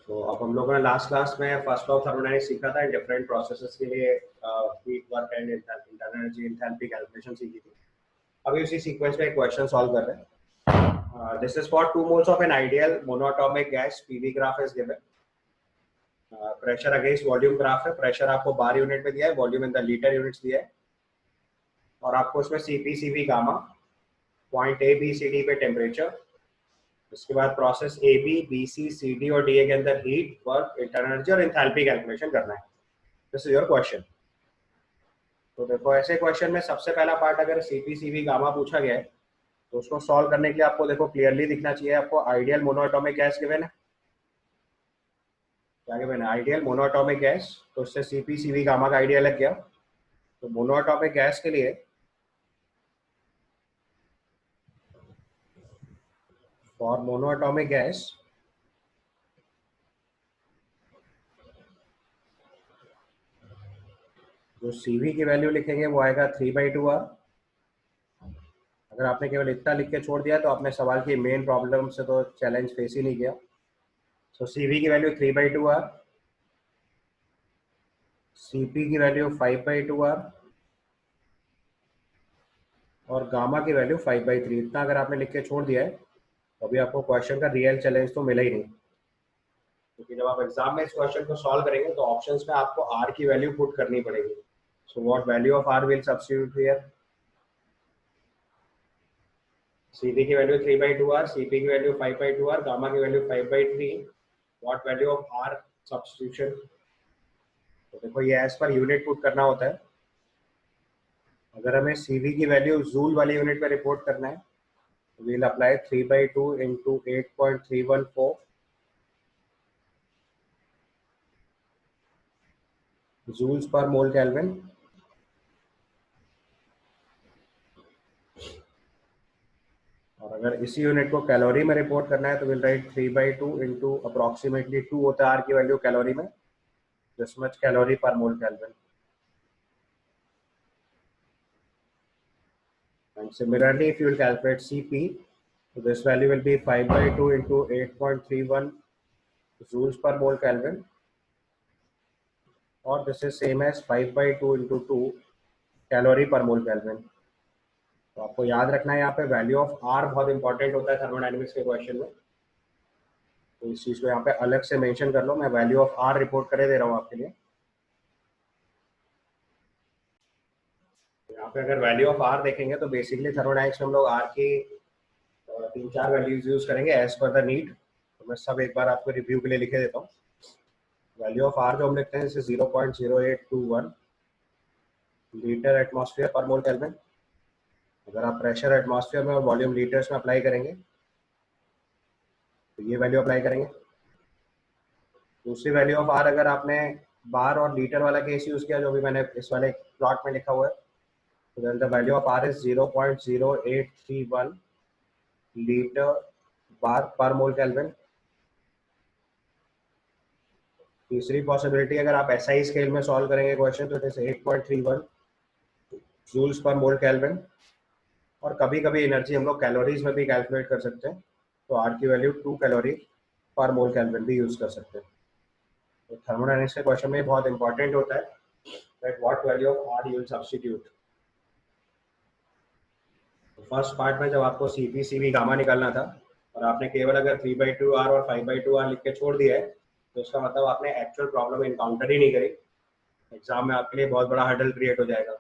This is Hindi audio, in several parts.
तो अब हम लोगों ने लास्ट क्लास में फर्स्ट लॉ ऑफ थर्मोडायनेमिक्स सीखा था, डिफरेंट प्रोसेसेस के लिए heat work and internal energy enthalpy calculation सीखी थी। अभी उसी सीक्वेंस में एक क्वेश्चन सॉल्व कर रहे हैं। This is for 2 moles of an ideal monatomic gas. PV graph is given. Pressure against volume graph है। प्रेशर आपको बार यूनिट में दिया है, volume in the litre units दिया है, और आपको इसमें CP CV gamma, point A B C D पे टेम्परेचर, उसके बाद process A B B C C D और डी ए के अंदर हीट वर्क इंटरनल एनर्जी और एंथैल्पी कैलकुलेशन करना है। This is your question. तो देखो, ऐसे क्वेश्चन में सबसे पहला पार्ट अगर सीपी सीवी गामा पूछा गया है तो उसको सॉल्व करने के लिए आपको देखो क्लियरली दिखना चाहिए। आपको आइडियल मोनोएटॉमिक गैस गिवन है, क्या गिवन है? Ideal monoatomic gas. तो उससे सीपी सीवी गामा का आइडिया लग गया। तो मोनोएटॉमिक गैस के लिए फॉर मोनोएटॉमिक गैस जो सीवी की वैल्यू लिखेंगे वो आएगा 3/2r। अगर आपने केवल इतना लिख के छोड़ दिया तो आपने सवाल की मेन प्रॉब्लम से तो चैलेंज फेस ही नहीं किया। सो सीवी की वैल्यू 3/2r, सीपी की वैल्यू 5/2r और गामा की वैल्यू 5/3। इतना अगर आपने लिख के छोड़ दिया है तो अभी आपको क्वेश्चन का रियल चैलेंज तो मिला ही नहीं, क्योंकि जब आप एग्जाम में इस क्वेश्चन को सॉल्व करेंगे तो ऑप्शंस में आपको आर की वैल्यू पुट करनी पड़ेगी। So what value of R will substitute here? CP की वैल्यू 3/2r, सीपी की वैल्यू 5/2r, गामा की value 5/3। What value of R substitution? तो देखो, ये एज पर यूनिट पुट करना होता है। अगर हमें सीवी की वैल्यू जूल वाली यूनिट में रिपोर्ट करना है we'll apply 3/2 into 8.314 joules per mole Kelvin। और अगर इसी यूनिट को कैलोरी में रिपोर्ट करना है तो विल राइट 3/2 into अप्रोक्सीमेटली 2 होता है आर की वैल्यू कैलोरी में, दिस मच कैलोरी पर mole kelvin. And similarly, if you will calculate Cp, so this value will be 5/2 into 8.31 joules per mole Kelvin, or this is same as 5/2 into 2 calorie पर मोल केल्विन। तो आपको याद रखना है यहाँ पे वैल्यू ऑफ आर बहुत इंपॉर्टेंट होता है थर्मोडायनेमिक्स के क्वेश्चन में। तो इस चीज को यहाँ पे अलग से मेंशन कर लो। मैं वैल्यू ऑफ आर रिपोर्ट करे दे रहा हूँ आपके लिए। यहाँ पे अगर वैल्यू ऑफ आर देखेंगे तो बेसिकली थर्मोडायनेमिक्स में हम लोग आर की 3-4 वैल्यूज यूज करेंगे एज पर द नीड। तो मैं सब एक बार आपको रिव्यू के लिए लिखे देता हूँ। वैल्यू ऑफ आर जो हम लिखते हैं जैसे 0.0821 लीटर एटमॉस्फेयर पर मोल केल्विन। अगर आप प्रेशर एटमॉस्फेयर में और वॉल्यूम लीटर्स में अप्लाई करेंगे तो ये वैल्यू अप्लाई करेंगे। दूसरी वैल्यू ऑफ आर अगर आपने बार और लीटर वाला केस यूज किया जो भी मैंने इस वाले प्लॉट में लिखा हुआ है, तो then the value of R is 0.0831 litre bar per mole kelvin. तीसरी पॉसिबिलिटी अगर आप एसआई स्केल में सॉल्व करेंगे क्वेश्चन तो it is 8.31 joules per mole kelvin. और कभी कभी एनर्जी हम लोग कैलोरीज में भी कैलकुलेट कर सकते हैं, तो आर की वैल्यू 2 कैलोरी पर मोल केल्विन भी यूज कर सकते हैं। तो थर्मोडायनेमिक्स के क्वेश्चन में बहुत इंपॉर्टेंट होता है that what value of R you will substitute. First part में जब आपको सीपी सीवी गामा निकालना था और आपने केवल अगर 3/2r और 5/2r लिख के छोड़ दिया है तो इसका मतलब आपने एक्चुअल प्रॉब्लम इनकाउंटर ही नहीं करी। एग्जाम में आपके लिए बहुत बड़ा हर्डल क्रिएट हो जाएगा।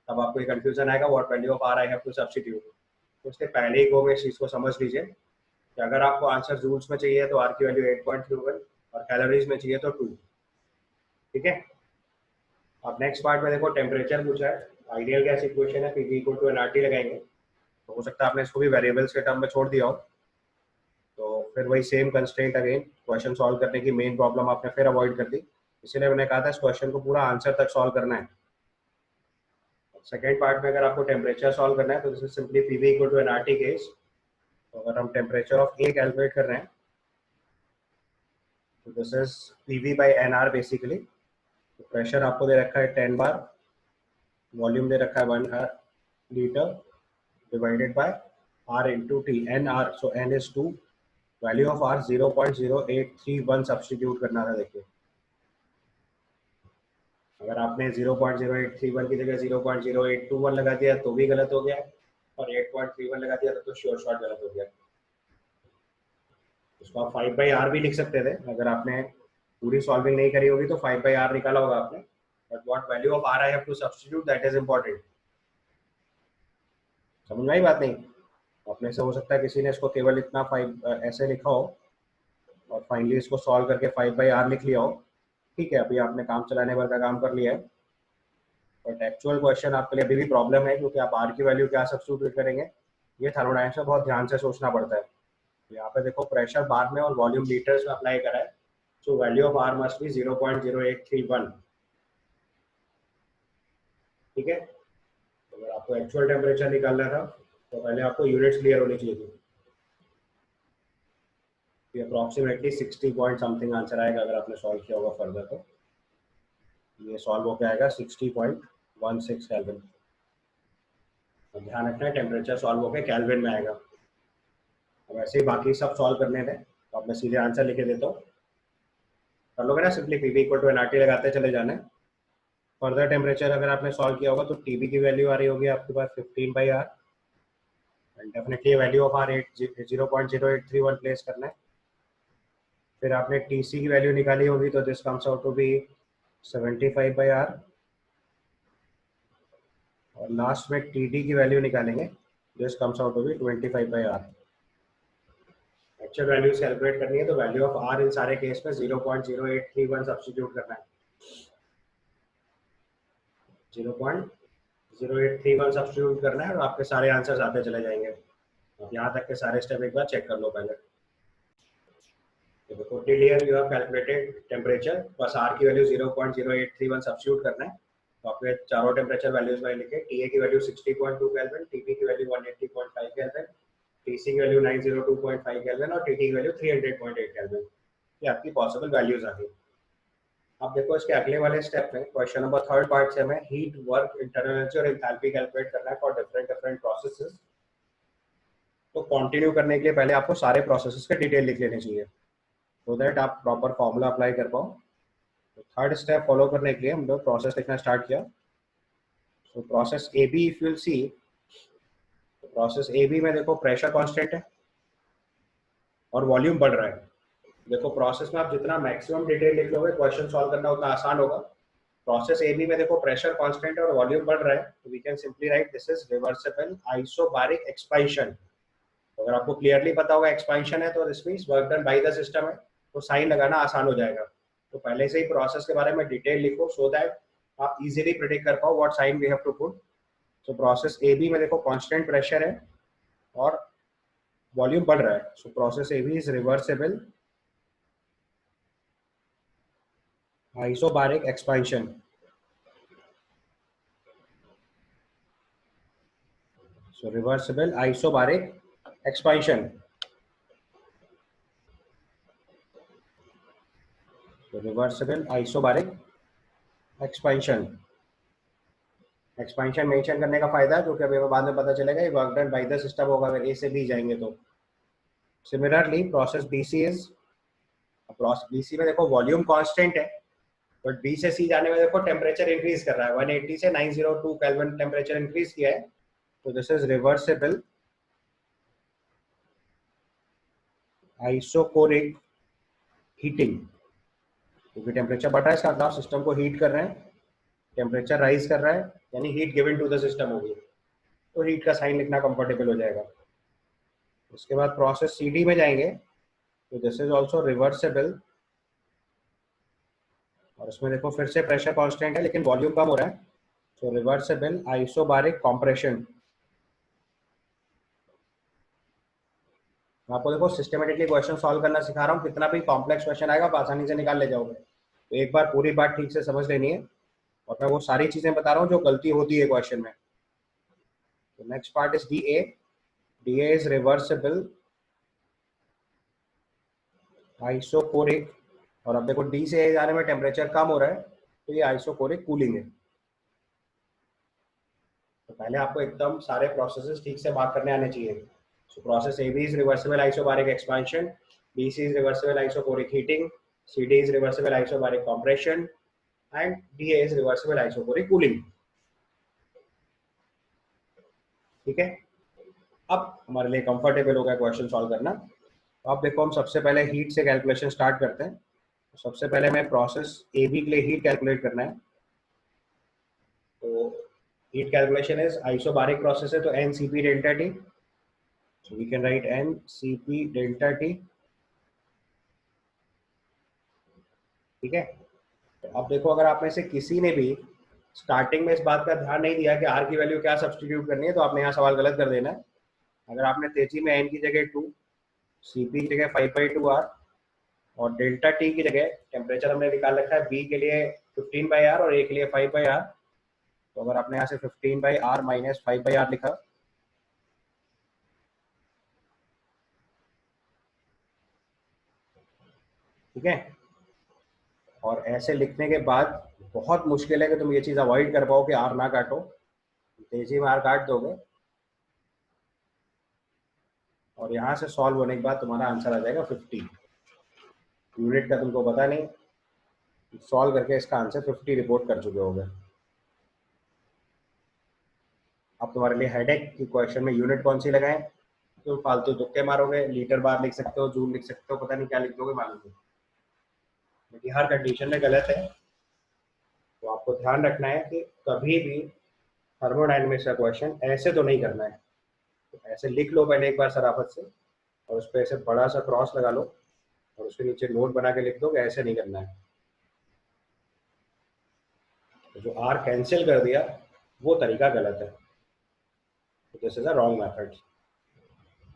तब आपको ये कंफ्यूजन आएगा what value of R I have to substitute. तो उसके पहले ही गो में इस चीज़ को समझ लीजिए कि अगर आपको आंसर जूल्स में चाहिए तो आर की वैल्यू 8.31 और कैलोरीज में चाहिए तो 2। ठीक है। अब नेक्स्ट पार्ट में देखो टेम्परेचर पूछा है। आइडियल गैस इक्वेशन है, पीवी इक्वल टू एनआरटी लगाएंगे। तो हो सकता है आपने इसको भी वेरिएबल्स के टर्म में छोड़ दिया हो, तो फिर वही same constraint again question solve करने की मेन प्रॉब्लम आपने फिर अवॉइड कर दी। इसीलिए मैंने कहा था इस क्वेश्चन को पूरा आंसर तक सॉल्व करना है। सेकेंड पार्ट में अगर आपको टेम्परेचर सॉल्व करना है तो this is simply PV equal to NRT case. तो अगर हम टेम्परेचर ऑफ ए कैलकुलेट कर रहे हैं तो this is PV by NR basically. तो प्रेशर आपको दे रखा है 10 बार, वॉल्यूम दे रखा है 1 litre divided by R into T, N R. So N is 2 value of R 0.0831 substitute करना था। देखिए अगर आपने 0.0831 की जगह 0.0821 लगा दिया तो भी गलत हो गया, और 8.31 लगा दिया तो श्योर शॉर्ट गलत हो गया। इसको आप 5/r भी लिख सकते थे, अगर आपने पूरी सॉल्विंग नहीं करी होगी तो 5/r निकाला होगा आपने, but what value of r I have to substitute that is important. समझ में आई बात? नहीं अपने से हो सकता है किसी ने इसको केवल इतना 5 ऐसे लिखा हो और फाइनली इसको सॉल्व करके 5/r लिख लिया हो। ठीक है, अभी आपने काम चलाने भर का काम कर लिया है, बट एक्चुअल क्वेश्चन आपके लिए अभी भी प्रॉब्लम है, क्योंकि आप आर की वैल्यू क्या सब्स्टिट्यूट करेंगे ये थर्मोडायनेमिक्स में बहुत ध्यान से सोचना पड़ता है। यहाँ पे देखो प्रेशर बार में और वॉल्यूम लीटर्स में अप्लाई करा है, so value of R must be 0.0831। ठीक है, अगर आपको एक्चुअल टेम्परेचर निकालना था तो पहले आपको यूनिट्स क्लियर होनी चाहिए थी। अप्रॉक्सीमेटली 60 पॉइंट समथिंग आंसर आएगा अगर आपने सॉल्व किया होगा फर्दर। तो ये सॉल्व होकर आएगा 60.16 केल्विन। ध्यान रखना है टेम्परेचर सॉल्व होकर केल्विन में आएगा। अब ऐसे ही बाकी सब सॉल्व करने थे तो अब मैं सीधे आंसर लिखे देता हूँ, कर लोगे ना simply. PV equal to NRT लगाते चले जाने। फर्दर टेम्परेचर अगर आपने सॉल्व किया होगा तो टीबी की वैल्यू आ रही होगी आपके पास 15/r, and definitely value of R 0.0831 place करना है। फिर आपने टीसी की वैल्यू निकाली होगी तो this comes out to be 75/r, और लास्ट में टीडी की वैल्यू निकालेंगे, this comes out to be 25/r। Actual values calculate करनी है तो वैल्यू ऑफ आर इन सारे केस में 0.0831 सब्स्टिट्यूट करना है। 0.0831 सब्स्टिट्यूट करना है और आपके सारे आंसर्स आते चले जाएंगे। अब यहाँ तक के सारे स्टेप एक बार चेक कर लो पहले। देखो till here you have calculated temperature, बस आर की वैल्यू 0.0831 सब्स्टिट्यूट करना है। तो आपके चारों टेम्परेचर वैल्यूज मैंने लिखे, टीए की वैल्यू 60.2 केल्विन, टीपी की वैल्यू 180.5 केल्विन, टीसी की वैल्यू 902.5 केल्विन और टीटी की वैल्यू 300.8 केल्विन। ये आपकी पॉसिबल वैल्यूज आ गई। अब देखो इसके अगले वाले स्टेप में क्वेश्चन नंबर 3 पार्ट से हमें हीट, वर्क, इंटरनल एनर्जी और एंथैल्पी कैलकुलेट करना है फॉर डिफरेंट डिफरेंट प्रोसेसेस। तो कंटिन्यू करने के लिए पहले आपको सारे प्रोसेसेस के डिटेल लिख लेने चाहिए, सो दैट आप प्रॉपर फॉर्मूला अप्लाई कर पाओ। तो थर्ड स्टेप फॉलो करने के लिए हम लोग प्रोसेस लिखना स्टार्ट किया। तो process A B if you will see, process A B में देखो प्रेशर कांस्टेंट है और वॉल्यूम बढ़ रहा है। देखो प्रोसेस में आप जितना मैक्सिमम डिटेल लिख लोगे क्वेश्चन सॉल्व करना उतना आसान होगा। प्रोसेस ए बी में देखो प्रेशर कांस्टेंट है और वॉल्यूम बढ़ रहा है, तो we can simply write this is reversible isobaric expansion. अगर आपको क्लियरली पता होगा एक्सपेंशन है तो this means work done by the system है, तो साइन लगाना आसान हो जाएगा। तो पहले से ही प्रोसेस के बारे में डिटेल लिखो सो दैट आप इजीली प्रेडिक्ट कर पाओ what sign we have to put. So process A B में देखो कांस्टेंट प्रेशर है और वॉल्यूम बढ़ रहा है, so process A B is reversible isobaric expansion. So reversible isobaric expansion. So reversible isobaric expansion. Expansion mention करने का फायदा क्योंकि अभी बाद में पता चलेगा ये work done by the system होगा अगर ए से बी जाएंगे तो। Similarly process BC is, process BC में देखो वॉल्यूम कांस्टेंट है, बट बी से सी जाने में देखो टेम्परेचर इंक्रीज कर रहा है, 180 से 902 केल्विन टेम्परेचर इंक्रीज किया है। तो this is reversible isochoric heating, क्योंकि टेम्परेचर बढ़ रहा है इसका मतलब सिस्टम को हीट कर रहे हैं, टेम्परेचर राइज कर रहा है यानी heat given to the system होगी, तो हीट का साइन लिखना कंफर्टेबल हो जाएगा। उसके बाद प्रोसेस सीडी में जाएंगे तो दिस इज आल्सो रिवर्सिबल, और उसमें देखो फिर से प्रेशर कांस्टेंट है लेकिन वॉल्यूम कम हो रहा है, सो रिवर्सिबल आइसोबारिक कंप्रेशन। आपको देखो सिस्टमेटिकली क्वेश्चन सॉल्व करना सिखा रहा हूँ, कितना भी कॉम्प्लेक्स क्वेश्चन आएगा आप आसानी से निकाल ले जाओगे। तो एक बार पूरी बात ठीक से समझ लेनी है, और मैं वो सारी चीजें बता रहा हूँ जो गलती होती है क्वेश्चन में। तो next part is D A. D A is reversible isochoric, और अब देखो डी से ए जाने में टेम्परेचर कम हो रहा है तो ये आइसोकोरिक कूलिंग है। तो पहले आपको एकदम सारे प्रोसेसेस ठीक से बात करने आने चाहिए। So process AB is reversible isobaric expansion, BC is reversible isoporic heating, CD is reversible isobaric compression, and DA is reversible isoporic cooling. ठीक है, अब हमारे लिए कंफर्टेबल हो गया क्वेश्चन सॉल्व करना। अब देखो हम सबसे पहले हीट से कैलकुलेशन स्टार्ट करते हैं। सबसे पहले मैं प्रोसेस AB के लिए हीट कैलकुलेट करना है। तो heat calculation is isobaric process है तो NCP delta T, so we can write NCP delta T। ठीक है, तो अब देखो अगर आप में से किसी ने भी स्टार्टिंग में इस बात का ध्यान नहीं दिया कि R की वैल्यू क्या सब्स्टिट्यूट करनी है तो आपने यहाँ सवाल गलत कर देना है। अगर आपने तेजी में N की जगह 2, CP की जगह 5/2R और डेल्टा T की जगह टेम्परेचर हमने निकाल रखा है B के लिए 15/R और A के लिए 5/R, तो अगर आपने यहाँ से 15/R माइनस 5/R लिखा, ठीक है, और ऐसे लिखने के बाद बहुत मुश्किल है कि तुम ये चीज अवॉइड कर पाओ कि R ना काटो। तेजी में R काट दोगे और यहाँ से सॉल्व होने के बाद तुम्हारा आंसर आ जाएगा 50। यूनिट का तुमको पता नहीं, सॉल्व करके इसका आंसर 50 रिपोर्ट कर चुके होगे। अब तुम्हारे लिए हेडेक की क्वेश्चन में यूनिट कौन सी लगाएं, तो फालतू तुक्के मारोगे, लीटर बार लिख सकते हो, जूल लिख सकते हो, पता नहीं क्या लिख दोगे मालूम नहीं, लेकिन हर कंडीशन में गलत है। तो आपको ध्यान रखना है कि कभी भी थर्मोडायनेमिक्स का क्वेश्चन ऐसे तो नहीं करना है। तो ऐसे लिख लो पहले एक बार सराफत से और उस पर ऐसे बड़ा सा क्रॉस लगा लो और उसके नीचे नोट बना के लिख दो कि ऐसे नहीं करना है। तो जो R कैंसिल कर दिया वो तरीका गलत है, तो this is a wrong method.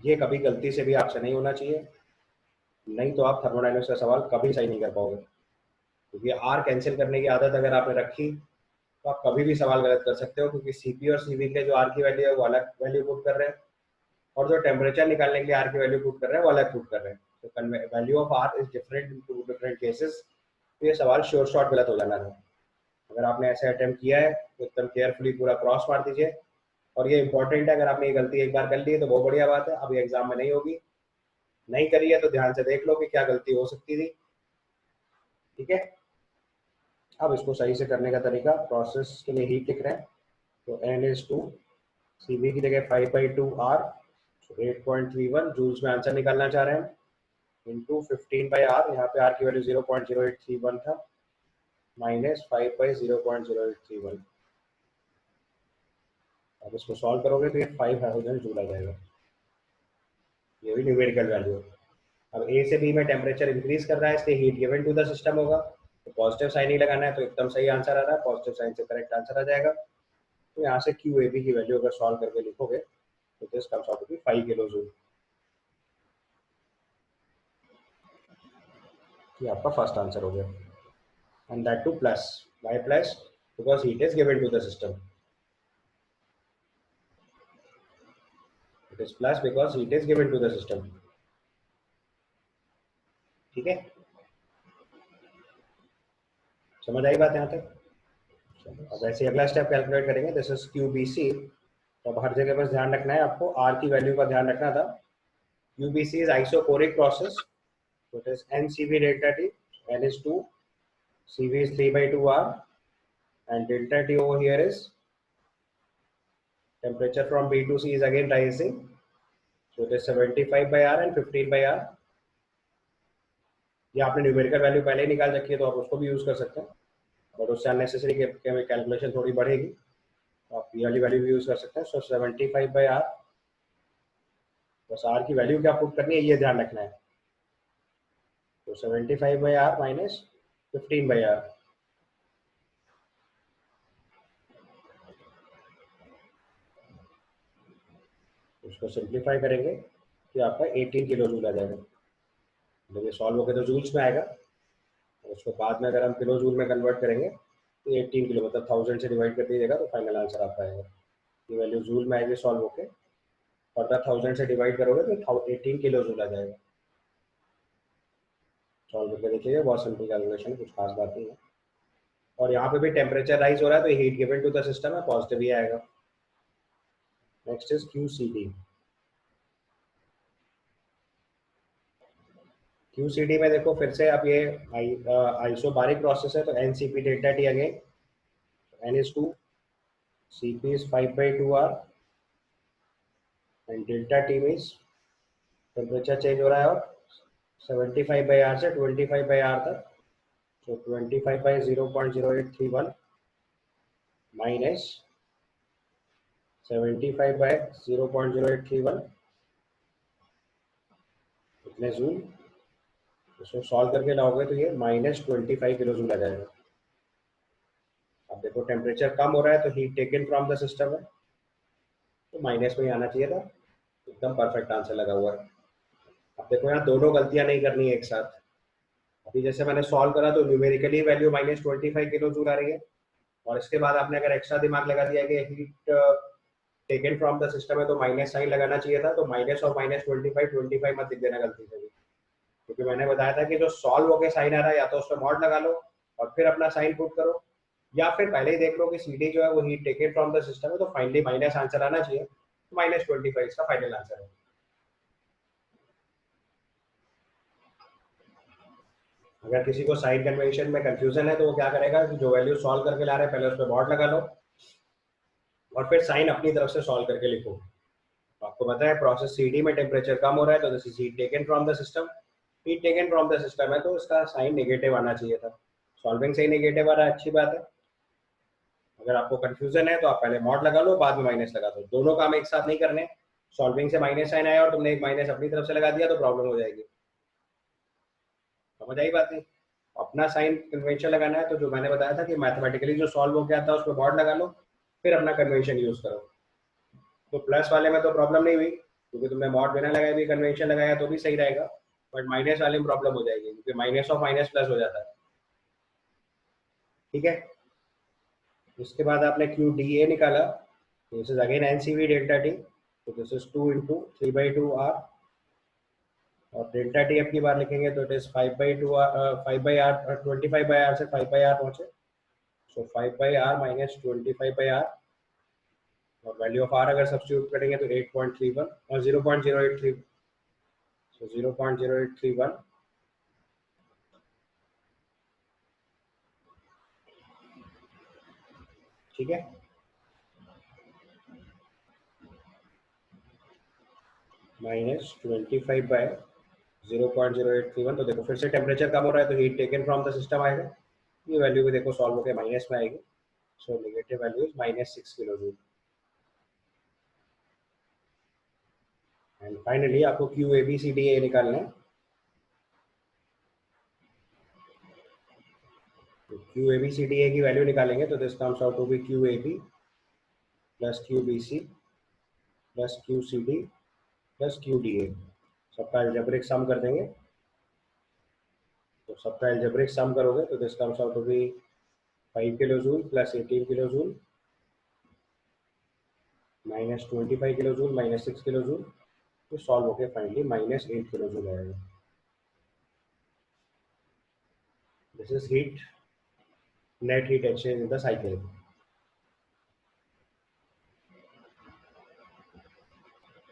ये कभी गलती से भी आपसे नहीं होना चाहिए, नहीं तो आप थर्मोडायनेमिक्स का सवाल कभी सही नहीं कर पाओगे। क्योंकि R कैंसिल करने की आदत अगर आपने रखी तो आप कभी भी सवाल गलत कर सकते हो, क्योंकि CP और CV के जो R की वैल्यू है वो अलग वैल्यू पुट कर रहे हैं और जो टेम्परेचर निकालने के लिए R की वैल्यू पुट कर रहे हैं वो अलग पुट कर रहे हैं। तो value of R is different in two different cases. तो ये सवाल श्योर शॉर्ट गलत हो जाना है। अगर आपने ऐसे अटेम्प्ट किया है तो एकदम केयरफुली पूरा क्रॉस मार दीजिए। और ये इंपॉर्टेंट है, अगर आपने ये गलती एक बार कर ली है तो बहुत बढ़िया बात है, अब ये एग्जाम में नहीं होगी। नहीं करी है तो ध्यान से देख लो कि क्या गलती हो सकती थी। ठीक है, अब इसको सही से करने का तरीका, प्रोसेस के लिए हीट लिख रहे हैं तो N/2, CV की जगह 5/2R, 8.31 जूल्स में आंसर निकालना चाह रहे हैं, इंटू 15/R, यहाँ पे R की वैल्यू 0.0831 था, माइनस 5/0.0831। अब इसको सॉल्व करोगे तो ये 5000 जूल आ जाएगा। ये भी न्यूमेरिकल वैल्यू है। अब A से B में टेम्परेचर इंक्रीज कर रहा है इसलिए heat given to the system होगा, तो पॉजिटिव साइन ही लगाना है, तो एकदम सही आंसर आ रहा है, पॉजिटिव साइन से करेक्ट आंसर आ जाएगा। तो यहाँ से QAB की वैल्यू अगर सॉल्व करके लिखोगे तो this comes out to be 5 kilo joule. ये आपका फर्स्ट आंसर हो गया, and that to plus, by plus because heat is given to the system. It is plus because heat is given to the system. ठीक है, समझ आई बात यहाँ तक? अब ऐसे अगला स्टेप कैलकुलेट करेंगे, दिस इज QBC। तो अब हर जगह पर ध्यान रखना है आपको, R की वैल्यू का ध्यान रखना था। QBC is isoporic process, so it is NCV delta T, N is 2, CV is 3/2R, and delta T over here is temperature from B to C is again rising, so it is 75/R and 15/R। ये आपने न्यूमेरिकल वैल्यू पहले ही निकाल रखी है तो आप उसको भी यूज कर सकते हैं, बट उससे अननेसेसरी कैलकुलेशन थोड़ी बढ़ेगी, तो आप ये वाली वैल्यू भी यूज कर सकते हैं। सो 75/R, बस R की वैल्यू क्या पुट करनी है ये ध्यान रखना है, तो 75/R माइनस 15/R। उसको सिंप्लीफाई करेंगे तो आपका 18 किलो जूल आ जाएगा। जब ये सॉल्व होकर तो जूल्स में आएगा, और उसको बाद में अगर हम किलो जूल में कन्वर्ट करेंगे तो 18 किलो मतलब 1000 से डिवाइड कर दीजिएगा तो फाइनल आंसर आपका आएगा। ये वैल्यू जूल में आएगी सॉल्व होकर, फर्दर 1000 से डिवाइड करोगे तो 18 किलो जूल आ जाएगा। सॉल्व करके देखिएगा, बहुत सिंपल कैलकुलेशन, कुछ खास बात नहीं है। और यहाँ पे भी टेम्परेचर राइज हो रहा है तो heat given to the system है, पॉजिटिव ही आएगा। Next is QCD। QCD में देखो फिर से अब ये आइसोबारिक प्रोसेस है, तो NCP delta T again, N is 2, CP is 5/2R and delta T means temperature change हो रहा है और 75/R से 25/R तक, so 25/0.0831 माइनस 75/0.0831 इतने जूल, इसको सॉल्व करके लाओगे तो ये -25 किलो जूल आ जाएगा। अब देखो टेम्परेचर कम हो रहा है तो heat taken from the system है, तो माइनस में ही आना चाहिए था, एकदम परफेक्ट आंसर लगा हुआ है। अब देखो यहाँ दोनों गलतियां नहीं करनी है एक साथ। अभी जैसे मैंने सॉल्व करा तो न्यूमेरिकली वैल्यू -25 किलो जूल आ रही है, और इसके बाद आपने अगर एक्स्ट्रा दिमाग लगा दिया कि heat taken from the system है तो माइनस साइन लगाना चाहिए था, तो माइनस और -25 मत लिख देना गलती से भी, क्योंकि मैंने बताया था कि जो सॉल्व होके साइन आ रहा है या तो उसमें मॉड लगा लो और फिर अपना साइन पुट करो, या फिर पहले ही देख लो कि CD जो है वो heat taken from the system है, तो फाइनली माइनस आंसर आना चाहिए, तो -25 इसका फाइनल आंसर है। अगर किसी को साइन कन्वेंशन में कंफ्यूजन है तो वो क्या करेगा कि जो वैल्यू सॉल्व करके ला रहे हैं पहले उस पर मॉड लगा लो और फिर साइन अपनी तरफ से सॉल्व करके लिखो। तो आपको पता है प्रोसेस CD में टेम्परेचर कम हो रहा है, तो this is heat taken from the system, heat taken from the system है तो इसका साइन नेगेटिव आना चाहिए था, सॉल्विंग से ही नेगेटिव आ रहा है, अच्छी बात है। अगर आपको कंफ्यूजन है तो आप पहले मॉड लगा लो, बाद में माइनस लगा दो, दोनों काम एक साथ नहीं करने। सॉल्विंग से माइनस साइन आया और तुमने एक माइनस अपनी तरफ से लगा दिया तो प्रॉब्लम हो जाएगी, समझ आई बात नहीं। अपना साइन कन्वेंशन लगाना है तो जो मैंने बताया था कि मैथमेटिकली जो सॉल्व हो गया था उस पर मॉड लगा लो, फिर अपना कन्वेंशन यूज करो। तो प्लस वाले में तो प्रॉब्लम नहीं हुई क्योंकि तुमने मॉड बिना लगाए भी कन्वेंशन लगाया तो भी सही रहेगा, बट माइनस वाले में प्रॉब्लम हो जाएगी क्योंकि माइनस और माइनस प्लस हो जाता है, ठीक है। उसके बाद आपने QDA निकाला, this is again NCV delta T, तो दिस इज 2 × 3/2R, और डेल्टा T अब की बार लिखेंगे तो it is 5/2R, 5/R, 25/R से 5/R पहुंचे, सो 5/R माइनस 25/R, और वैल्यू ऑफ R अगर सब्स्टिट्यूट करेंगे तो 8.31 और 0.083, सो 0.0831, ठीक है। -25/0.0831, तो देखो फिर से टेम्परेचर कम हो रहा है तो heat taken from the system आएगा, ये वैल्यू भी देखो सॉल्व होकर माइनस में आएगी, so negative value is -6 kilo joule. And finally आपको QABCDA निकालना है, तो QABCDA की वैल्यू निकालेंगे तो this comes out to be QAB plus QBC plus QCD plus QDA, सबका एल्जेब्रिक सम कर देंगे, तो सबका एल्जेब्रिक सम करोगे तो this comes out to be 5 kilo joule plus 18 kilo joule minus 25 kilo joule minus 6 kilo joule, तो सॉल्व होके फाइनली -8 किलो जूल आएगा। This is heat, net heat exchange in the cycle,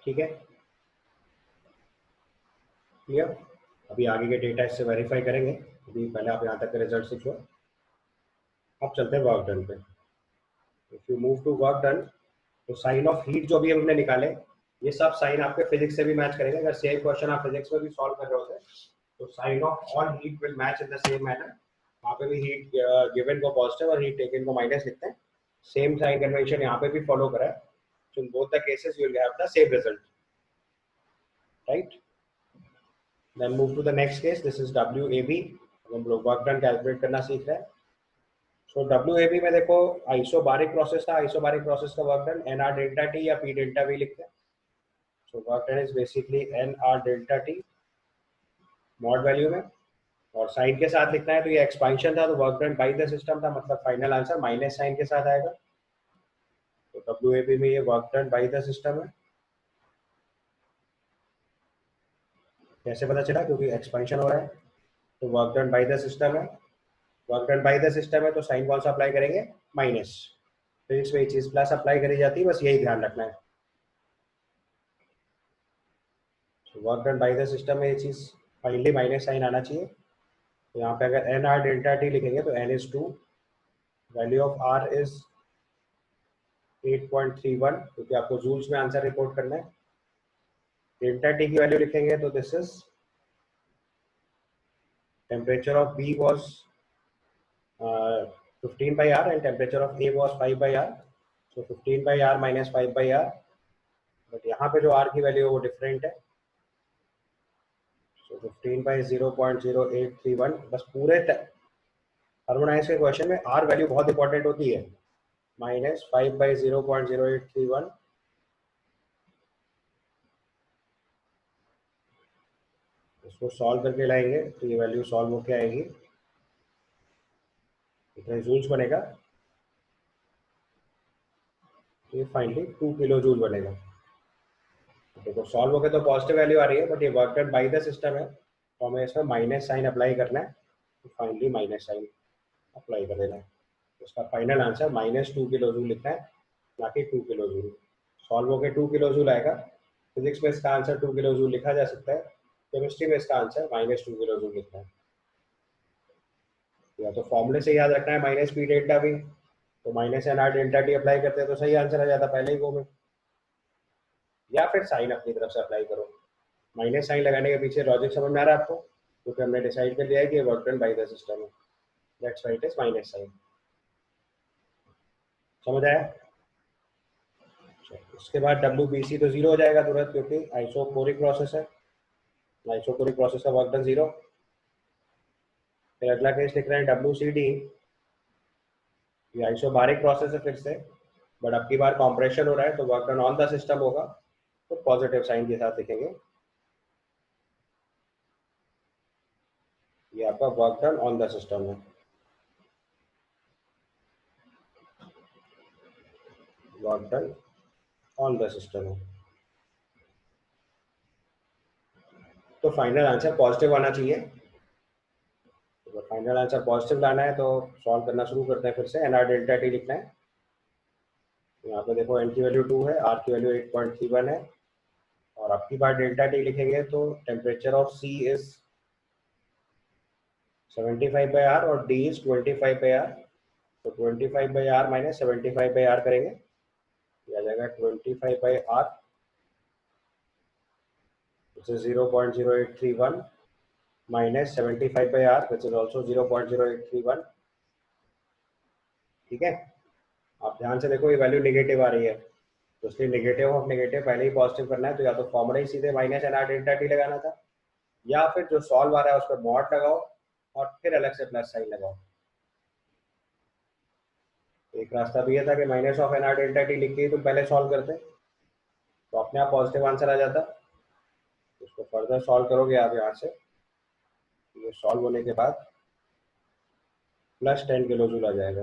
ठीक है, क्लियर। अभी आगे के डेटा इससे वेरीफाई करेंगे, अभी पहले आप यहाँ तक के रिजल्ट सीखो। अब चलते हैं वर्क डन पे। If you move to work done, तो साइन ऑफ हीट जो भी हमने निकाले ये सब साइन आपके फिजिक्स से भी मैच करेंगे। अगर सेम क्वेश्चन आप फिजिक्स में भी सॉल्व कर रहे होते तो sign of all heat will match in the same manner, वहाँ पे भी हीट गिवन को पॉजिटिव और हीट टेकन को माइनस लिखते हैं, सेम साइन कन्वेंशन यहाँ पे भी फॉलो करा है, so in both the cases you will have the same result, right? Then move to the next case, this is WAB, हम लोग वर्क डन कैलकुलेट करना सीख रहे हैं। सो WAB में देखो आइसोबारिक प्रोसेस था, आइसोबारिक प्रोसेस का work done NR delta T या P डेल्टा V लिखते हैं। So work done is basically NR delta T mod value में, और साइन के साथ लिखना है तो ये एक्सपेंशन था तो work done by the system था, मतलब फाइनल आंसर माइनस साइन के साथ आएगा। तो WAB में ये work done by the system है, कैसे पता चला? क्योंकि एक्सपेंशन हो रहा है तो work done by the system है, work done by the system है तो साइन कौन सा अप्लाई करेंगे? माइनस, फिजिक्स में ये चीज प्लस अप्लाई करी जाती है, बस यही ध्यान रखना है। Work done by the system में ये चीज फाइनली माइनस साइन आना चाहिए। तो यहाँ पे अगर एन आर डेल्टा टी लिखेंगे तो N is 2, value of R is 8.31, क्योंकि आपको जूल्स में आंसर रिपोर्ट करना है। डेल्टा टी की वैल्यू लिखेंगे तो this is temperature of B was 15 by r and temperature of A was 5 by r. So 15 by r minus 5 by r. But यहाँ पे जो r की वैल्यू है वो डिफरेंट है। So 15 by 0.0831। बस पूरे थर्मोडायनेमिक्स के क्वेश्चन में r वैल्यू बहुत इंपॉर्टेंट होती है। Minus 5 by 0.0831। इसको सॉल्व करके लाएंगे तो ये वैल्यू सॉल्व होके आएगी, इतना जूल्स बनेगा। तो ये फाइनली 2 किलो जूल बनेगा। देखो सॉल्व हो गए तो पॉजिटिव वैल्यू आ रही है, बट ये work done by the system है तो हमें इसमें माइनस साइन अप्लाई करना है। तो फाइनली माइनस साइन अप्लाई कर देना है। तो इसका फाइनल आंसर -2 किलो जूल लिखना है, ना कि 2 किलो जूल। सॉल्व हो गए 2 किलो जूल आएगा। फिजिक्स में इसका आंसर 2 किलो जूल लिखा जा सकता है, केमिस्ट्री में इसका आंसर -2 किलो जूल लिखना है। या तो फॉर्मूले से याद रखना है माइनस पी डेल्टा भी, तो minus N R delta T apply करते हैं तो सही आंसर आ जाता पहले ही वो में। या फिर साइन अपनी तरफ से अप्लाई करो। माइनस साइन लगाने के पीछे लॉजिक समझ में आ रहा है आपको? क्योंकि हमने डिसाइड कर लिया है कि work done by the system है, that's why it is minus sign. समझ आया? उसके बाद WBC तो जीरो हो जाएगा तुरंत, क्योंकि आइसोकोरिक प्रोसेस है। आइसोकोरिक प्रोसेस का वर्क डन जीरो। फिर अगला केस लिख रहे हैं WCD। ये आइसोबारिक प्रोसेस है फिर से, बट अब की बार कॉम्प्रेशन हो रहा है तो work done on the system होगा, तो पॉजिटिव साइन के साथ लिखेंगे। ये आपका work done on the system है। Work done on the system है, तो फाइनल आंसर पॉजिटिव आना चाहिए। तो फाइनल आंसर पॉजिटिव लाना है तो सॉल्व करना शुरू करते हैं। फिर से एनआर डेल्टा टी लिखना है। यहाँ पे देखो एन की वैल्यू 2 है, आर की वैल्यू 8.31 है, और अब की बार डेल्टा टी लिखेंगे तो temperature of C is 75 by r और डी इज 25 by r। तो 25 by r minus 75 by r करेंगे, यह आ जाएगा 25 by r, which is 0.0831 minus 75 by r, which is also 0.0831। ठीक है, आप ध्यान से देखो ये वैल्यू नेगेटिव आ रही है, तो इसलिए नेगेटिव ऑफ नेगेटिव पहले ही पॉजिटिव करना है। तो या तो फॉर्मूला ही सीधे minus N R delta T लगाना था, या फिर जो सॉल्व आ रहा है उस पर मॉड लगाओ और फिर अलग से प्लस साइन लगाओ। एक रास्ता भी ये था कि minus of N R delta T लिख के ही तुम पहले सॉल्व करते तो अपने आप पॉजिटिव आंसर आ जाता। उसको फर्दर सॉल्व करोगे आप यहाँ से, ये सॉल्व होने के बाद +10 किलो जूल आ जाएगा।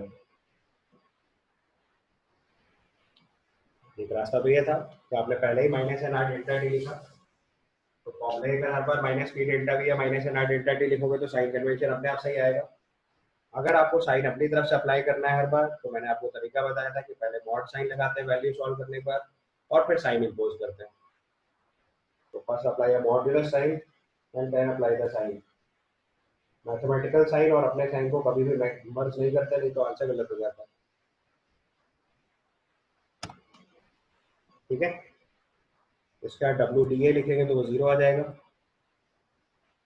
एक रास्ता तो ये था कि आपने पहले ही minus N R delta T लिखा, तो फॉर्मूले में हर बार माइनस पी डेल्टा टी या minus N R delta T लिखोगे तो साइन कन्वेंशन अपने आप सही आएगा। अगर आपको साइन अपनी तरफ से अप्लाई करना है हर बार, तो मैंने आपको तरीका बताया था कि पहले मॉड साइन लगाते हैं वैल्यू सॉल्व करने पर, और फिर साइन इम्पोज करते हैं। तो first apply a modulus sign and then apply the sign. Mathematical sign और अपने साइन को कभी भी मर्ज नहीं करते, नहीं तो आंसर गलत हो जाता है। ठीक है, इसका WDA लिखेंगे तो वो जीरो आ जाएगा,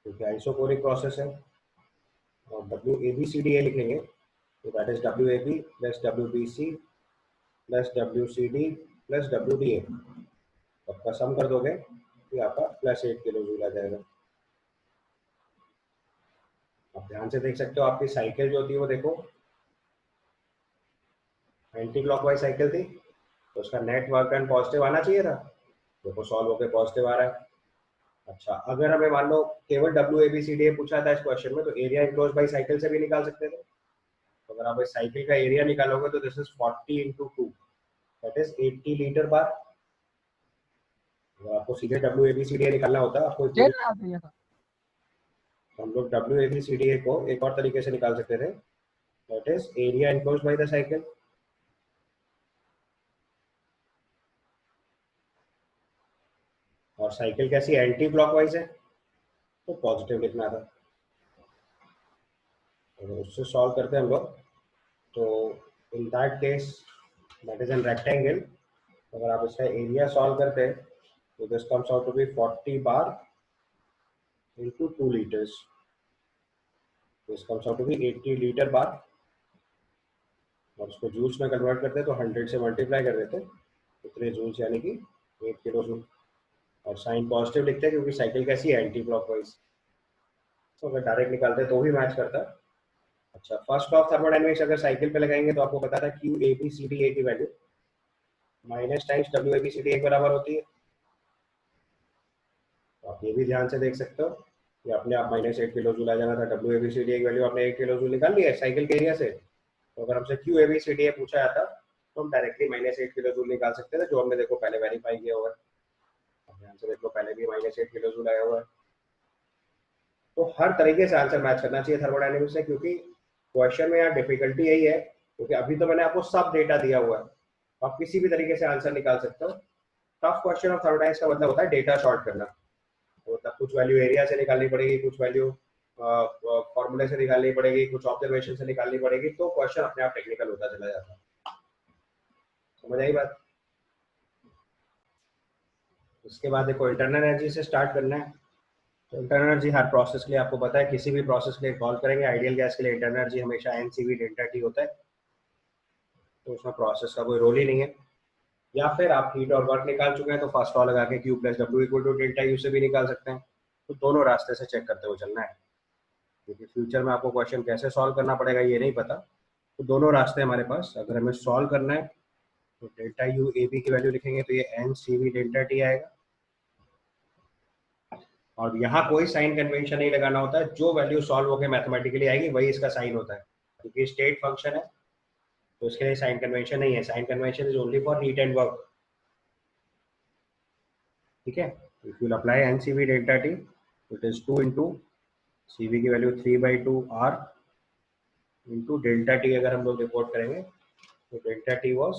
क्योंकि आइसोकोरिक प्रोसेस है। और WABCDA लिखेंगे तो that is WAB plus WBC plus WCD plus WDA, सबका सम कर दोगे तो आपका +8 किलो जूल आ जाएगा। आप ध्यान से देख सकते हो आपकी साइकिल जो होती है वो देखो एंटी क्लॉकवाइज साइकिल थी, तो उसका नेट वर्क डन पॉजिटिव आना चाहिए था। देखो सॉल्व होकर पॉजिटिव आ रहा है। अच्छा, अगर हमें मान लो केवल WABCDA पूछा था इस क्वेश्चन में, तो एरिया इनक्लोज बाई साइकिल से भी निकाल सकते थे। तो अगर आप इस साइकिल का एरिया निकालोगे तो this is 40 × 2, that is 80 litre bar. अगर आपको सीधे WABCDA निकालना होता आपको पूरी, हम लोग WABCDA को एक और तरीके से निकाल सकते थे, that is area enclose by the cycle. और साइकिल कैसी एंटी क्लॉकवाइज है, तो पॉजिटिव लिखना था। तो उससे सॉल्व करते हैं हम लोग। तो in that case that is an rectangle. अगर आप इसका एरिया सॉल्व करते हैं तो this comes out to be 40 bar into 2 litres. This comes out to be 80 litre bar. और उसको जूल्स में कन्वर्ट करते हैं तो 100 से मल्टीप्लाई कर देते हैं, इतने जूल्स यानी कि 8 किलो जूल। और साइन पॉजिटिव लिखते हैं क्योंकि साइकिल कैसी है, एंटी क्लॉकवाइज। तो अगर डायरेक्ट निकालते हैं तो भी मैच करता है। अच्छा, फर्स्ट ऑफ थर्मोडायनेमिक्स अगर साइकिल पे लगाएंगे तो आपको पता था Q A B C D A की value minus times W A B C D एक बराबर होती है। तो आप ये भी ध्यान से देख सकते हो कि अपने आप -8 किलो जूल आ जाना था। W A B C D की वैल्यू आपने 1 किलो जूल निकाल लिया साइकिल के एरिया से। तो अगर हमसे Q A B C D पूछा जाता तो हम डायरेक्टली -8 किलो जूल निकाल सकते थे, जो हमने देखो पहले वेरीफाई किया हुआ है। ध्यान से देख लो, पहले भी -8 किलो जूल आया हुआ है। तो हर तरीके से आंसर मैच करना चाहिए थर्मोडायनेमिक्स से, क्योंकि क्वेश्चन में यहाँ डिफिकल्टी यही है क्योंकि अभी तो मैंने आपको सब डेटा दिया हुआ है, आप किसी भी तरीके से आंसर निकाल सकते हो। टफ क्वेश्चन ऑफ थर्मोडायनेमिक्स का मतलब होता है डेटा शॉर्ट करना। तो मतलब कुछ वैल्यू एरिया से निकालनी पड़ेगी, कुछ वैल्यू फॉर्मूले से निकालनी पड़ेगी, कुछ ऑब्जर्वेशन से निकालनी पड़ेगी, तो क्वेश्चन अपने आप टेक्निकल होता चला जाता है। समझ आई बात? उसके बाद देखो इंटरनल एनर्जी से स्टार्ट करना है। तो इंटरनल एनर्जी हर प्रोसेस के लिए आपको पता है, किसी भी प्रोसेस के लिए कॉल करेंगे आइडियल गैस के लिए इंटरनल एनर्जी हमेशा एनसीवी डेल्टा टी होता है। तो उसमें प्रोसेस का कोई रोल ही नहीं है। या फिर आप हीट और वर्क निकाल चुके हैं तो फर्स्ट लॉ लगा के Q plus W equal to delta U से भी निकाल सकते हैं। तो दोनों रास्ते से चेक करते हुए चलना है, क्योंकि फ्यूचर में आपको क्वेश्चन कैसे सॉल्व करना पड़ेगा ये नहीं पता। तो दोनों रास्ते हमारे पास, अगर हमें सॉल्व करना है तो डेल्टा यू ए बी की वैल्यू लिखेंगे तो ये N C V delta T आएगा। और यहाँ कोई साइन कन्वेंशन नहीं लगाना होता है, जो वैल्यू सॉल्व होकर मैथमेटिकली आएगी वही इसका साइन होता है, क्योंकि स्टेट फंक्शन है तो इसके लिए साइन कन्वेंशन नहीं है। Sign convention is only for heat and work. ठीक है, if you apply N C V delta T it is 2 into C V की value 3/2 R into delta T. अगर हम लोग रिपोर्ट करेंगे तो डेल्टा टी वॉज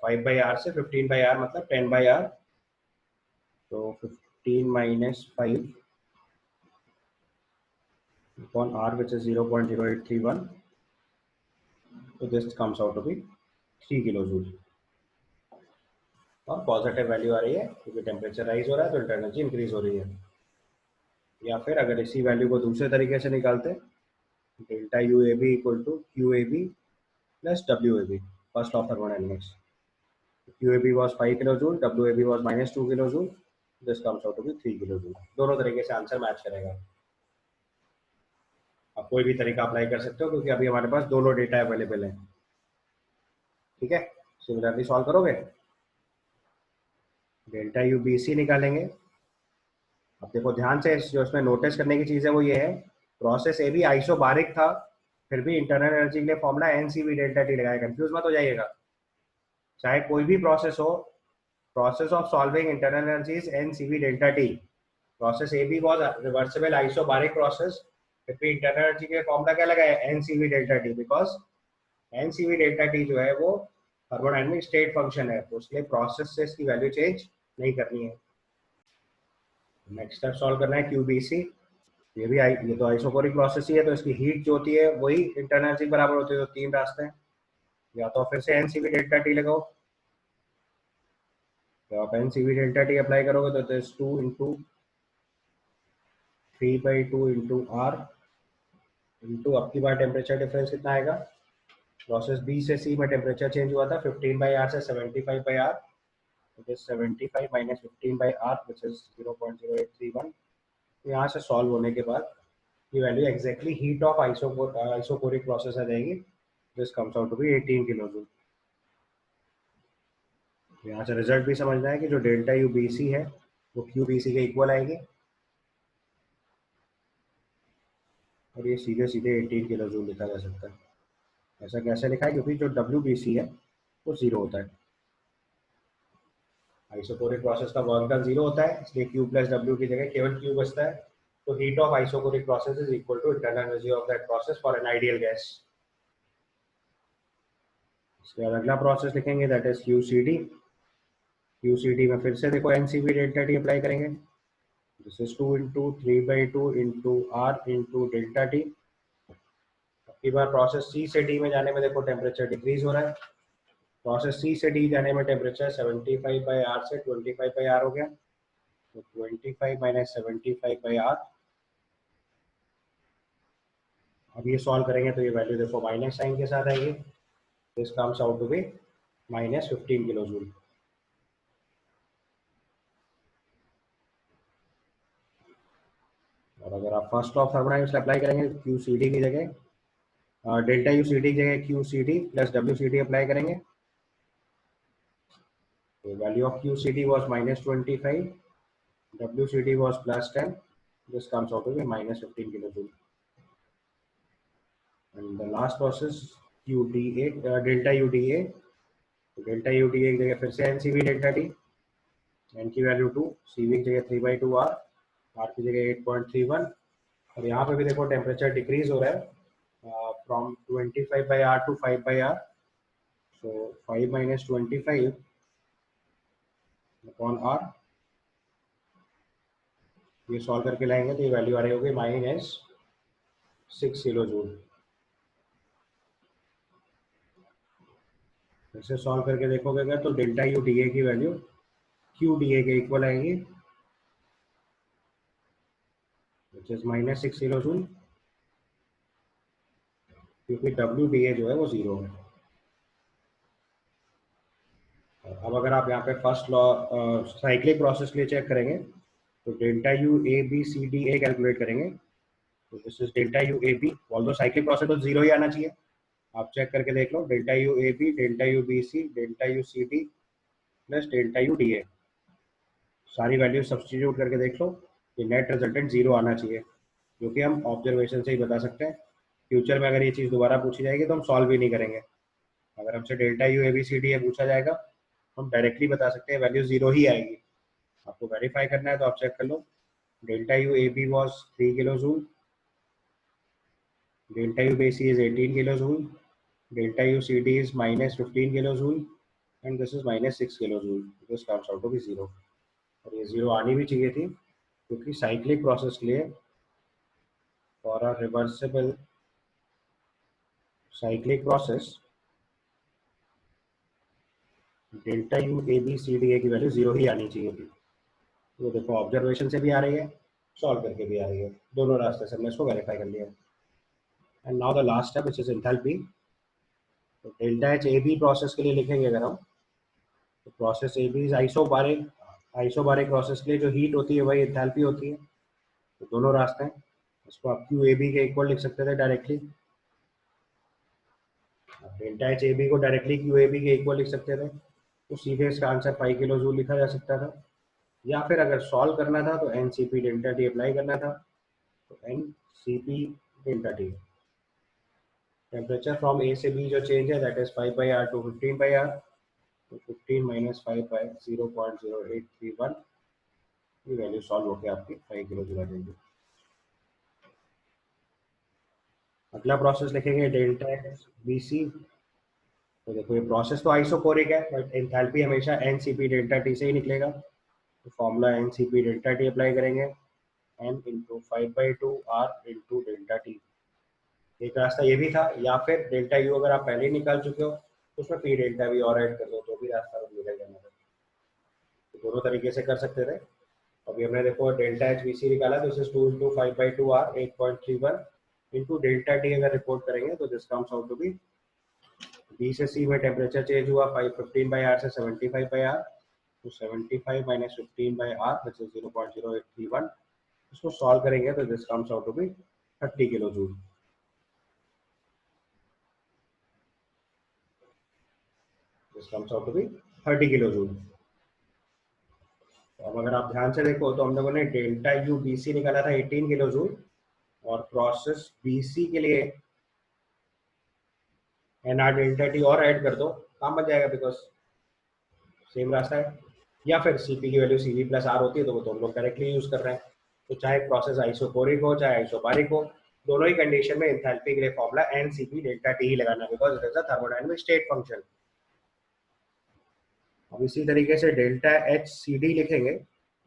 5/r से 15/r मतलब 10/r। तो 15 minus 5 upon r which is 0.0831, so this comes out to be 3 kilo joule. और पॉजिटिव वैल्यू आ रही है क्योंकि टेम्परेचर राइज हो रहा है तो इंटरनल एनर्जी इंक्रीज हो रही है। या फिर अगर इसी वैल्यू को दूसरे तरीके से निकालते हैं, delta U A B equal to Q A B plus W A B, first of thermodynamics. Q A B was 5 kilo joule, W A B was -2 kilo joule, this comes out to be 3 kilo joule. दोनों तरीके से आंसर मैच करेगा। आप कोई भी तरीका अप्लाई कर सकते हो क्योंकि अभी हमारे पास दोनों डेटा अवेलेबल है। ठीक है, सिमिलरली सॉल्व करोगे, डेल्टा यू बी सी निकालेंगे। अब देखो ध्यान से, जो इसमें नोटिस करने की चीज़ है वो ये है, प्रोसेस ए भी आइसोबारिक था, फिर भी इंटरनल एनर्जी के लिए formula N C V delta T लगाया। कंफ्यूज मत हो जाइएगा, चाहे कोई भी प्रोसेस हो, process of solving internal energy is N C V delta T. Process A B was reversible isobaric process, फिर भी इंटरनल एनर्जी के फॉर्मूला क्या लगाया, N C V delta T, because N C V delta T जो है वो थर्मोडायनेमिक स्टेट फंक्शन है, तो उसके प्रोसेस से इसकी वैल्यू चेंज नहीं करनी है। नेक्स्ट स्टेप सॉल्व करना है क्यू बी सी। ये तो आइसोकोरिक प्रोसेस ही है, तो इसकी हीट जो होती है वही इंटरनल एनर्जी बराबर होती है। तो तीन रास्ते हैं, या तो फिर से एनसीवी डेल्टा टी लगाओ। तो आप एनसीवी डेल्टा टी अप्लाई करोगे तो 2 इंटू 3/2 इंटू आर इंटू अब की बार टेम्परेचर डिफरेंस कितना आएगा। प्रोसेस बी से सी में टेम्परेचर चेंज हुआ था 15/r से 75/r, तो 75 माइनस 15/r विच इज 0.0831। यहाँ से सॉल्व होने के बाद ये value exactly heat of isochoric process आ जाएगी, this comes out to be 18 kilo joule. यहाँ से रिजल्ट भी समझना है कि जो डेल्टा यू बी सी है वो क्यू बी सी के इक्वल आएगी, और ये सीधे सीधे 18 किलो जूल लिखा जा सकता है। ऐसा कैसे लिखा है, क्योंकि जो डब्ल्यू बी सी है वो जीरो होता है, आइसोकोरिक प्रोसेस का वर्क डन जीरो होता है, इसलिए क्यू प्लस डब्ल्यू की जगह केवल क्यू बचता है। तो heat of isochoric process is equal to internal energy of that process for an ideal gas. इसके बाद अगला प्रोसेस लिखेंगे that is Q C D. Q C D में फिर से देखो N C V delta T apply करेंगे। This is 2 into 3/2 into R into delta T. अब बार प्रोसेस सी से डी में जाने में देखो टेम्परेचर डिक्रीज हो रहा है। प्रोसेस सी से डी जाने में टेम्परेचर 75/R से 25/R हो गया, तो 25 माइनस 75/R। अब ये सॉल्व करेंगे तो ये वैल्यू देखो माइनस साइन के साथ आएगी। This comes out to be minus 15 kilo joule. और अगर आप first law of thermodynamics apply करेंगे क्यू सी डी की जगह डेल्टा यू सी डी की जगह Q C D plus W C D apply करेंगे, तो value of Q C D was -25, W C D was +10, this comes out to be -15 kilo joule. And the last process Q D A delta U D A, delta U D A की जगह फिर से N C V delta T, N की वैल्यू 2, सी वी की जगह 3/2 आर, आर की जगह 8.31। और यहाँ पे भी देखो टेम्परेचर डिक्रीज हो रहा है from 25/R to 5/R, so 5 minus 25 upon R. ये सॉल्व करके लाएंगे तो ये वैल्यू आ रही होगी -6 किलो जूल। इसे सॉल्व करके देखोगे अगर तो डेल्टा यू डी ए की वैल्यू क्यू डी ए के इक्वल आएगी, विच इज -6 किलो जूल, क्योंकि डब्ल्यू डी ए जो है वो 0 है। अब अगर आप यहाँ पे फर्स्ट लॉ साइक्लिक प्रोसेस के लिए चेक करेंगे तो delta U A B C D A calculate करेंगे, तो this is delta U A B, although cyclic process तो 0 ही आना चाहिए। आप चेक करके देख लो, delta U A B, delta U B C, delta U C D plus delta U D A, सारी वैल्यू सब्सटीट्यूट करके देख लो, ये नेट रिजल्टेंट 0 आना चाहिए, जो कि हम ऑब्जर्वेशन से ही बता सकते हैं। फ्यूचर में अगर ये चीज़ दोबारा पूछी जाएगी तो हम सॉल्व ही नहीं करेंगे। अगर हमसे delta U A B C D A पूछा जाएगा हम डायरेक्टली बता सकते हैं वैल्यू 0 ही आएगी। आपको वेरीफाई करना है तो आप चेक कर लो, delta U A B was 3 kilo joule, delta U B C is 18 kilo joule, delta U C D is -15 kilo joule, and this is -6 kilo joule, this comes out to be 0। और ये 0 आनी भी चाहिए थी, क्योंकि साइक्लिक प्रोसेस के लिए for a reversible cyclic process delta U A B C D A की वैल्यू 0 ही आनी चाहिए थी। तो देखो ऑब्जर्वेशन से भी आ रही है, सॉल्व करके भी आ रही है, दोनों रास्ते से हमने इसको वेरीफाई कर लिया। And now the last step which is enthalpy. तो delta H A B process के लिए लिखेंगे अगर हम, तो process A B is isobaric, isobaric process के लिए जो हीट होती है वही एंथैल्पी होती है, तो दोनों रास्ते हैं। इसको आप क्यू ए बी के इक्वल लिख सकते थे directly, delta H A B को डायरेक्टली क्यू ए बी के इक्वल लिख सकते थे, तो सीधे इसका आंसर 5 किलो जूल लिखा जा सकता था। या फिर अगर सॉल्व करना था तो N C P delta T apply करना था, तो N C P delta T, temperature from A से बी जो चेंज है that is 5/R to 15/R, तो 15 माइनस 5/0.0831, ये वैल्यू सॉल्व होकर आपकी 5 किलो जूल आ जाएगी। अगला प्रोसेस लिखेंगे डेल्टा एच बी सी। तो देखो ये प्रोसेस तो आइसोकोरिक है, बट एंथैल्पी हमेशा N C P delta T से ही निकलेगा, तो formula N C P delta T apply करेंगे, N into 5/2 R into delta T. एक रास्ता ये भी था, या फिर डेल्टा यू अगर आप पहले ही निकाल चुके हो तो उसमें पी डेल्टा भी और ऐड कर दो तो भी रास्ता मिलेगा। तो दोनों तरीके से कर सकते थे। अभी हमने देखो डेल्टा एच बी सी निकाला, तो इसे 2 into 5/2 R 8.31 into delta T अगर रिपोर्ट करेंगे तो this comes out to be, B से सी में टेम्परेचर चेंज हुआ 15/R से 75/R, तो 75 माइनस 15/R विच इज 0.0831। इसको सॉल्व करेंगे तो this comes out to be 30 kilo joule. This comes out to be 30 kilo joule. अब अगर आप ध्यान से देखो तो हम लोगों ने डेल्टा यू बी सी निकाला था 18 किलो जूल, और प्रोसेस बी सी के लिए एन आर डेल्टा टी और ऐड कर दो, काम बच जाएगा बिकॉज सेम रास्ता है। या फिर सीपी की value C V plus R होती है, तो वो तो हम लोग डायरेक्टली यूज कर रहे हैं। तो चाहे प्रोसेस आइसोकोरिक हो चाहे आइसोबारिक हो, दोनों ही कंडीशन में एंथैल्पी के लिए formula N C P delta T ही लगाना, because it is a thermodynamic state function. अब इसी तरीके से डेल्टा एच सी डी लिखेंगे,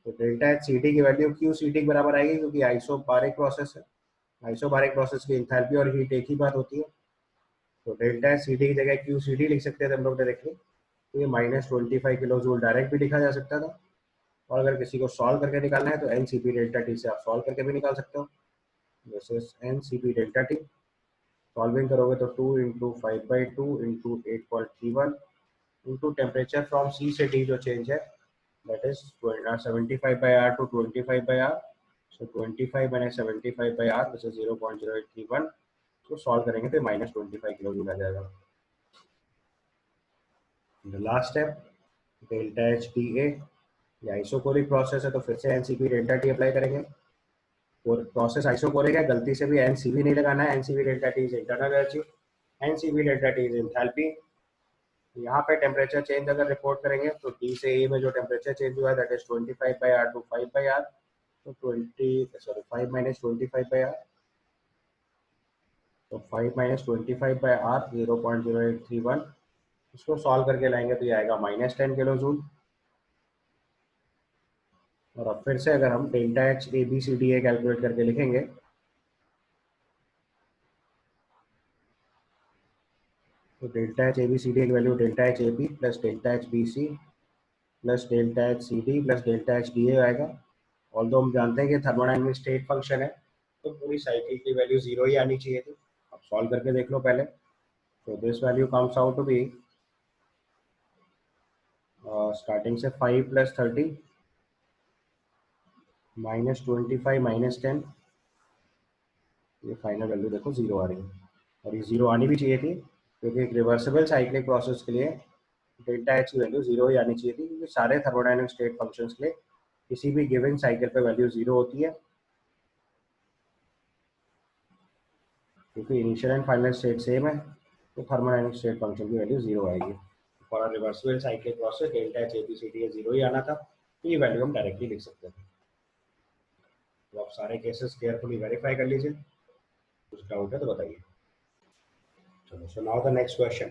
तो डेल्टा एच सी टी की वैल्यू क्यू सी टी के बराबर आएगी, क्योंकि आइसोबारिक प्रोसेस है। आइसोबारिक प्रोसेस की इंथैल्पी और हीट एक ही बात होती है। तो डेल्टा एच सी टी की जगह क्यू सी टी लिख सकते थे हम लोग डायरेक्टली। तो ये -25 किलो जूल डायरेक्ट भी लिखा जा सकता था, और अगर किसी को सॉल्व करके निकालना है तो N C P delta T से आप सॉल्व करके भी निकाल सकते हो। जैसे N C P delta T solving करोगे तो 2 into 5/2 into 8.31 into temperature from C से टी जो चेंज है, that is 75/r to 25/r। So 25 minus 75/r which is 0.0831। तो सॉल्व करेंगे तो -25 किलो जूल आ जाएगा। Last step, delta H T A, ये आइसोकोरिक प्रोसेस है तो फिर से एनसीपी डेल्टा टी अप्लाई करेंगे। और प्रोसेस आइसोकोरिक है, गलती से भी एनसीबी नहीं लगाना है। NCB delta T is internal energy, NCB delta T is enthalpy. यहाँ पे टेम्परेचर चेंज अगर रिपोर्ट करेंगे तो टी से ए में जो टेम्परेचर चेंज हुआ है that is 25/r to 5/r। तो 5 माइनस 25/r, तो 5 माइनस 25/r 0.0831। इसको सॉल्व करके लाएंगे तो ये आएगा -10 किलो जूल। और अब फिर से अगर हम delta H A B C D A calculate करके लिखेंगे तो delta H A B C D की value delta H A B plus delta H B C plus delta H C D plus delta H D A आएगा। और दो हम जानते हैं कि थर्मोडायनेमिक स्टेट फंक्शन है, तो पूरी साइकिल की वैल्यू जीरो ही आनी चाहिए थी। अब सॉल्व करके देख लो पहले। तो this value comes out to be starting से 5 + 30 -25 -10, ये फाइनल वैल्यू देखो जीरो आ रही है। और ये जीरो आनी भी चाहिए थी, क्योंकि एक रिवर्सिबल साइक्लिक प्रोसेस के लिए डेल्टा एच की वैल्यू जीरो ही आनी चाहिए थी, क्योंकि सारे थर्मोडायनेमिक स्टेट फंक्शंस के लिए किसी भी गिवन साइकिल पे वैल्यू जीरो होती है, क्योंकि initial and final state same है। तो थर्मोडायनेमिक स्टेट फंक्शन की वैल्यू जीरो आएगी। For a reversible cyclic process delta H A B C D zero ही आना था, तो ये वैल्यू हम डायरेक्टली लिख सकते थे। तो आप सारे केसेस केयरफुली वेरीफाई कर लीजिए, कुछ डाउट है तो बताइए। चलो, so now the next question.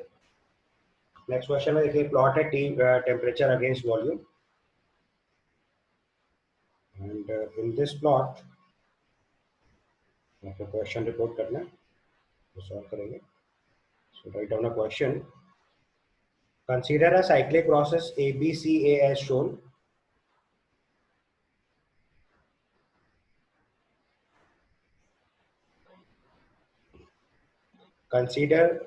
Next question में देखिए, प्लॉट है T temperature against volume, and in this plot आपको क्वेश्चन रिपोर्ट करना है, तो सॉल्व करेंगे। So write down a question, consider a cyclic process A B C A as shown. Consider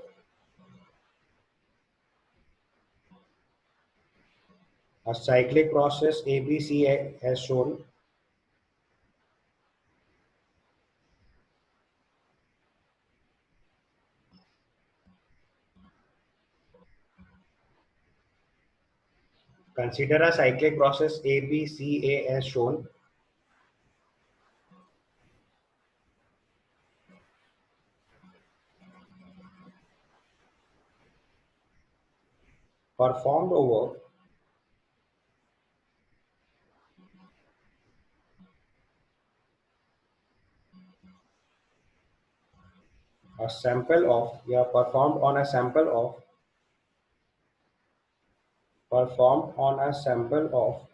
a cyclic process ABC as shown. Consider a cyclic process ABCA as shown. Performed over a sample of, yeah, performed on a sample of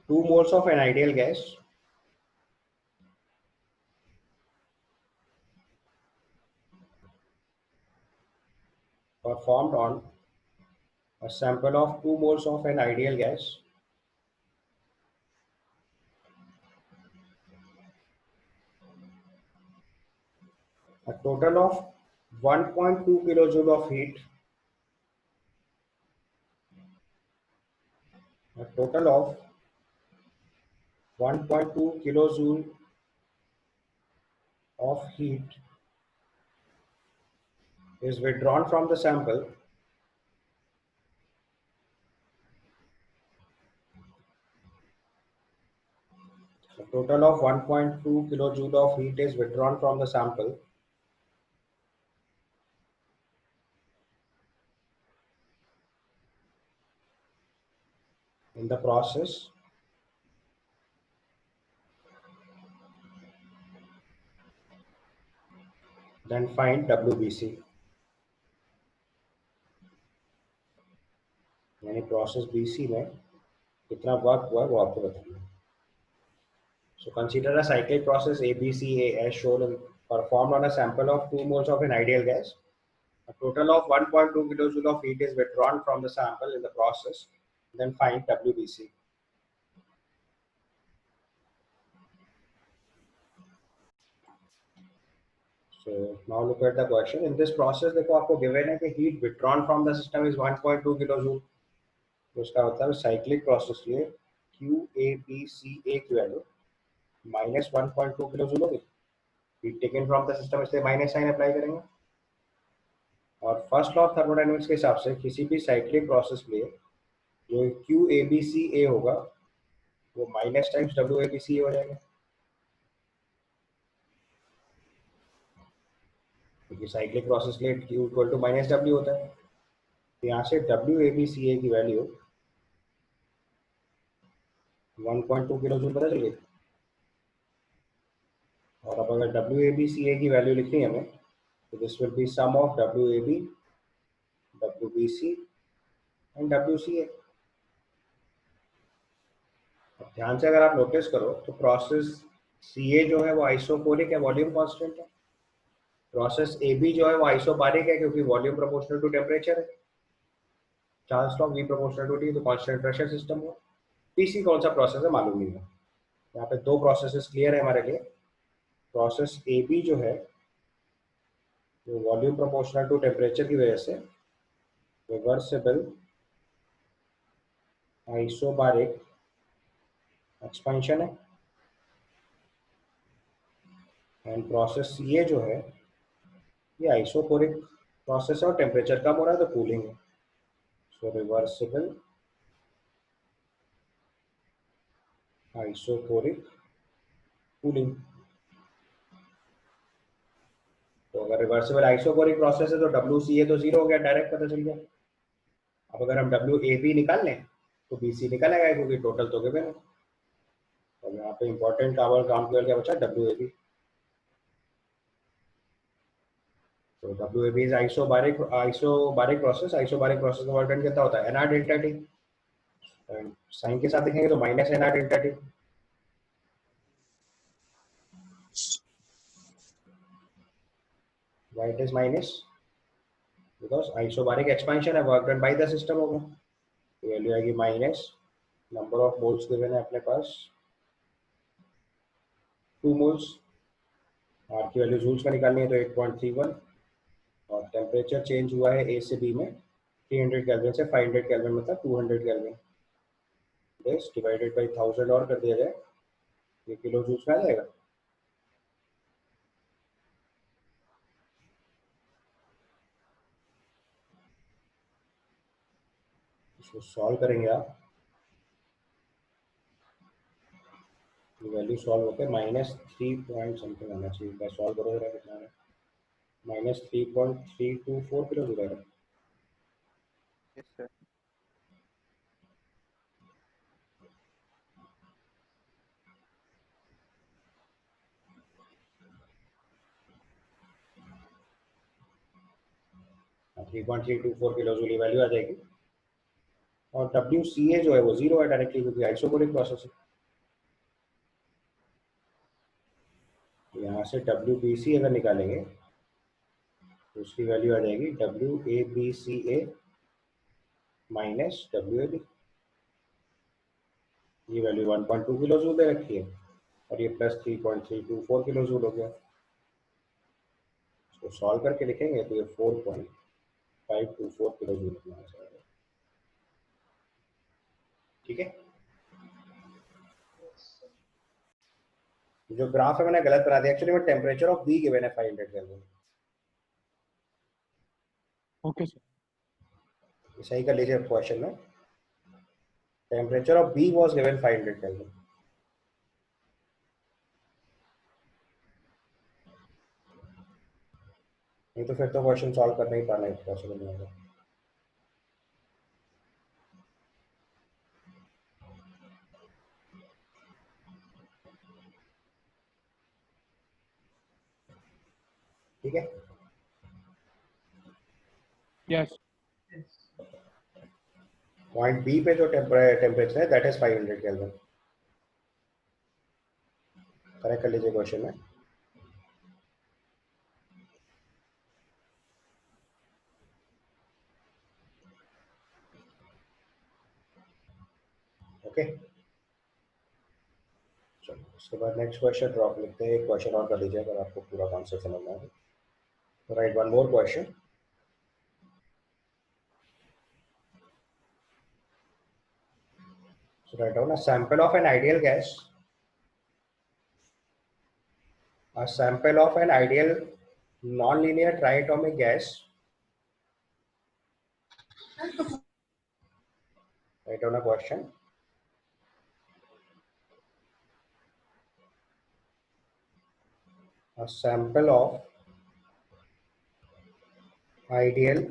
2 moles of an ideal gas, performed on a sample of 2 moles of an ideal gas, a total of 1.2 kilojoule of heat, a total of 1.2 kilojoule of heat is withdrawn from the sample. A total of 1.2 kilojoule of heat is withdrawn from the sample. In the process, then find WBC. यानी प्रोसेस BC में कितना वर्क हुआ है वो आपको बताना है. So consider a cyclic process ABCA as shown in performed on a sample of 2 moles of an ideal gas. A total of 1.2 kilojoule of heat is withdrawn from the sample in the process. Then find WBC. So now look at the question. In this process, देखो आपको given है कि heat withdrawn from the system is 1.2 kilojoule. तो उसका मतलब cyclic process लिए QABCA की वैल्यू minus 1.2 किलोजूल होगी. Heat taken from the system इसलिए minus sign अप्लाई करेंगे. और फर्स्ट लॉ ऑफ थर्मोडायनेमिक्स के हिसाब से किसी भी साइक्लिक प्रोसेस में जो QABCA होगा वो माइनस टाइम्स WABCA हो जाएगा, क्योंकि साइक्लिक प्रोसेस के लिए Q equal to minus W होता है. तो यहाँ से WABCA की वैल्यू 1.2 किलो जूल पता चल गई. और अब अगर WABCA की वैल्यू लिखनी है हमें तो this will be sum of WAB, WBC and WCA. ध्यान से अगर आप नोटिस करो तो प्रोसेस CA जो है वो आइसोकोरिक है, वॉल्यूम कांस्टेंट है. प्रोसेस AB जो है वो आइसोबारिक है क्योंकि वॉल्यूम प्रोपोर्शनल टू टेम्परेचर है. Charles law V proportional to T, तो कांस्टेंट प्रेशर सिस्टम हो. PC कौन सा प्रोसेस है मालूम नहीं है. यहाँ पे दो प्रोसेसेस क्लियर है हमारे लिए. प्रोसेस AB जो है वो वॉल्यूम प्रोपोर्शनल टू टेम्परेचर की वजह से रिवर्सिबल आइसोबारिक एक्सपेंशन है. एंड प्रोसेस CA जो है ये आइसोकोरिक प्रोसेस है और टेम्परेचर कम हो रहा है तो कूलिंग है. सो रिवर्सिबल आइसोकोरिक कूलिंग. तो अगर रिवर्सिबल आइसोकोरिक प्रोसेस है तो WCA तो जीरो हो गया, डायरेक्ट पता चल गया. अब अगर हम WAB निकाल लें तो BC निकल आएगा क्योंकि टोटल तो गिवन है. और यहाँ पे इंपॉर्टेंट काम केवल क्या बचा, WAB. तो WAB is isobaric process. Isobaric process का वर्क डन कितना होता है, NR डेल्टा T. साइन के साथ देखेंगे तो minus NR delta T. Why it is minus? Because isobaric expansion है, work done by the system होगा. तो वैल्यू आएगी minus, number of moles given है अपने पास 2 मोल्स. आर की वैल्यू जूल्स में निकालनी है तो 8.31. और टेम्परेचर चेंज हुआ है A से B में 300 केल्विन से 500 केल्विन, मतलब 200 केल्विन. दिस डिवाइडेड बाय 1000 और कर दिया जाए, ये किलो जूल्स में आ जाएगा. इसको सॉल्व करेंगे आप, वैल्यू सॉल्व होकर -3 पॉइंट समथिंग आना चाहिए. मैं सॉल्व करो रहा कितना है, -3.324 किलो जूल है. Yes, sir. हाँ, 3.324 किलो जूल वैल्यू आ जाएगी. और WCA जो है वो जीरो है डायरेक्टली क्योंकि आइसोकोरिक प्रोसेस है. यहाँ से WBC अगर निकालेंगे तो उसकी वैल्यू आ जाएगी WABCA माइनस WAB. ये वैल्यू 1.2 किलो जूल दे रखी है और ये प्लस 3.324 किलो जूल हो गया. इसको सॉल्व करके लिखेंगे तो ये 4.524 किलो जूल आ जाएगा. ठीक है. जो ग्राफ है मैंने गलत बना दिया, एक्चुअली में टेम्परेचर ऑफ बी गिवन है 500 केल्विन. Okay, sir. सही कर लीजिए क्वेश्चन में, temperature of B was given 500 kelvin. नहीं तो फिर तो क्वेश्चन सॉल्व करना ही पाना है, पॉसिबल नहीं होगा. ठीक है. Yes. पॉइंट बी पे जो टेम्परेचर है दैट इज 500 केल्विन। करेक्ट कर लीजिए क्वेश्चन में। ओके, चलो उसके बाद नेक्स्ट क्वेश्चन ड्रॉप लिखते हैं। एक क्वेश्चन और कर लीजिए अगर आपको पूरा कॉन्सेप्ट समझ में आए तो। Right one more question. So write down a sample of an ideal gas. A sample of an ideal non-linear triatomic gas. Write down a question. A sample of ideal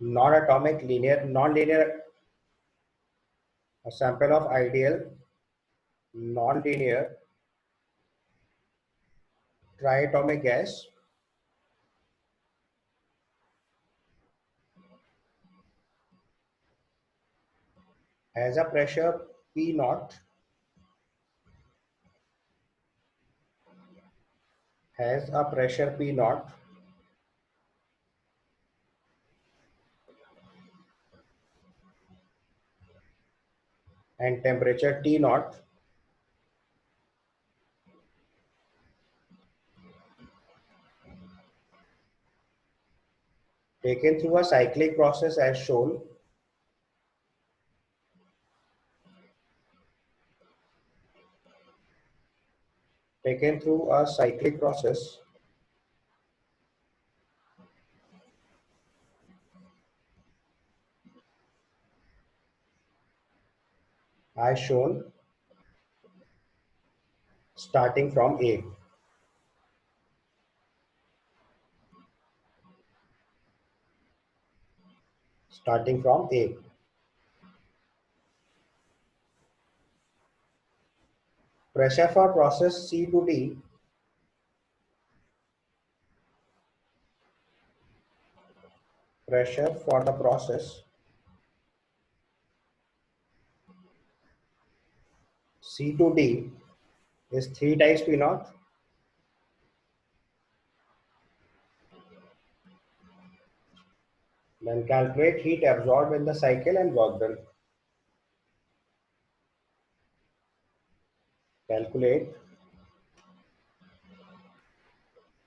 non-atomic linear non-linear. A sample of ideal non-linear triatomic gas has a pressure P naught, has a pressure P naught and temperature T naught, taken through a cyclic process as shown, taken through a cyclic process as shown, starting from A. Starting from A. Pressure for process C to D, pressure for the process C to D is 3 times P naught. Then calculate heat absorbed in the cycle and work done. Calculate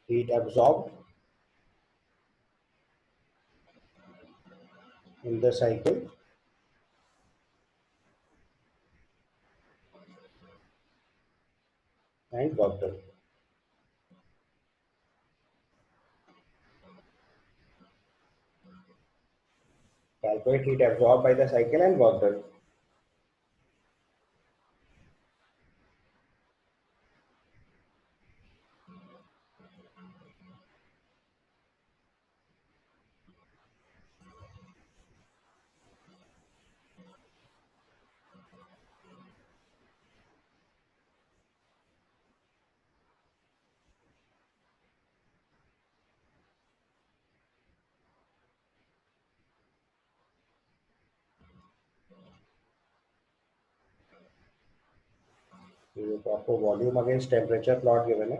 heat absorbed in the cycle and work done. Calculate heat absorbed by the cycle and work done. तो आपको volume against temperature plot given है।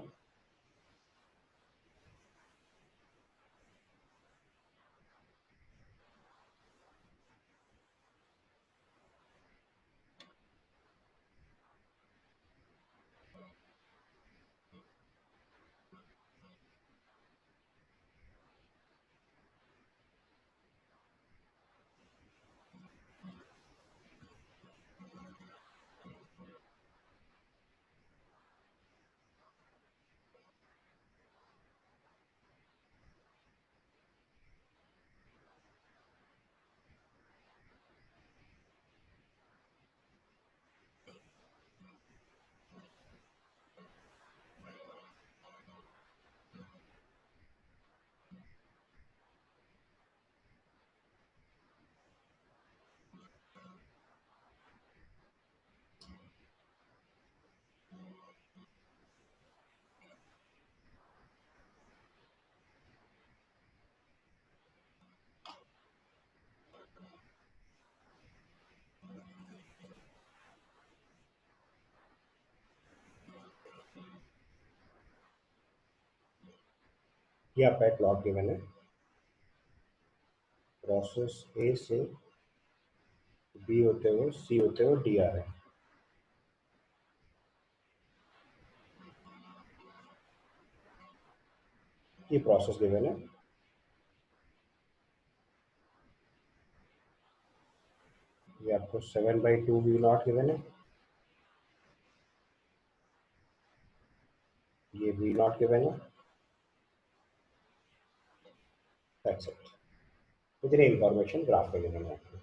ये आपका एक प्लॉट गिवन है, प्रोसेस ए से बी होते हुए सी होते हुए डी आ रहे हैं। ये प्रोसेस गिवन है, ये आपको 7/2 वी नॉट गिवन है, ये वी नॉट गिवन है, दैट्स इट। इतनी इंफॉर्मेशन ग्राफ पे गिवन है आपको।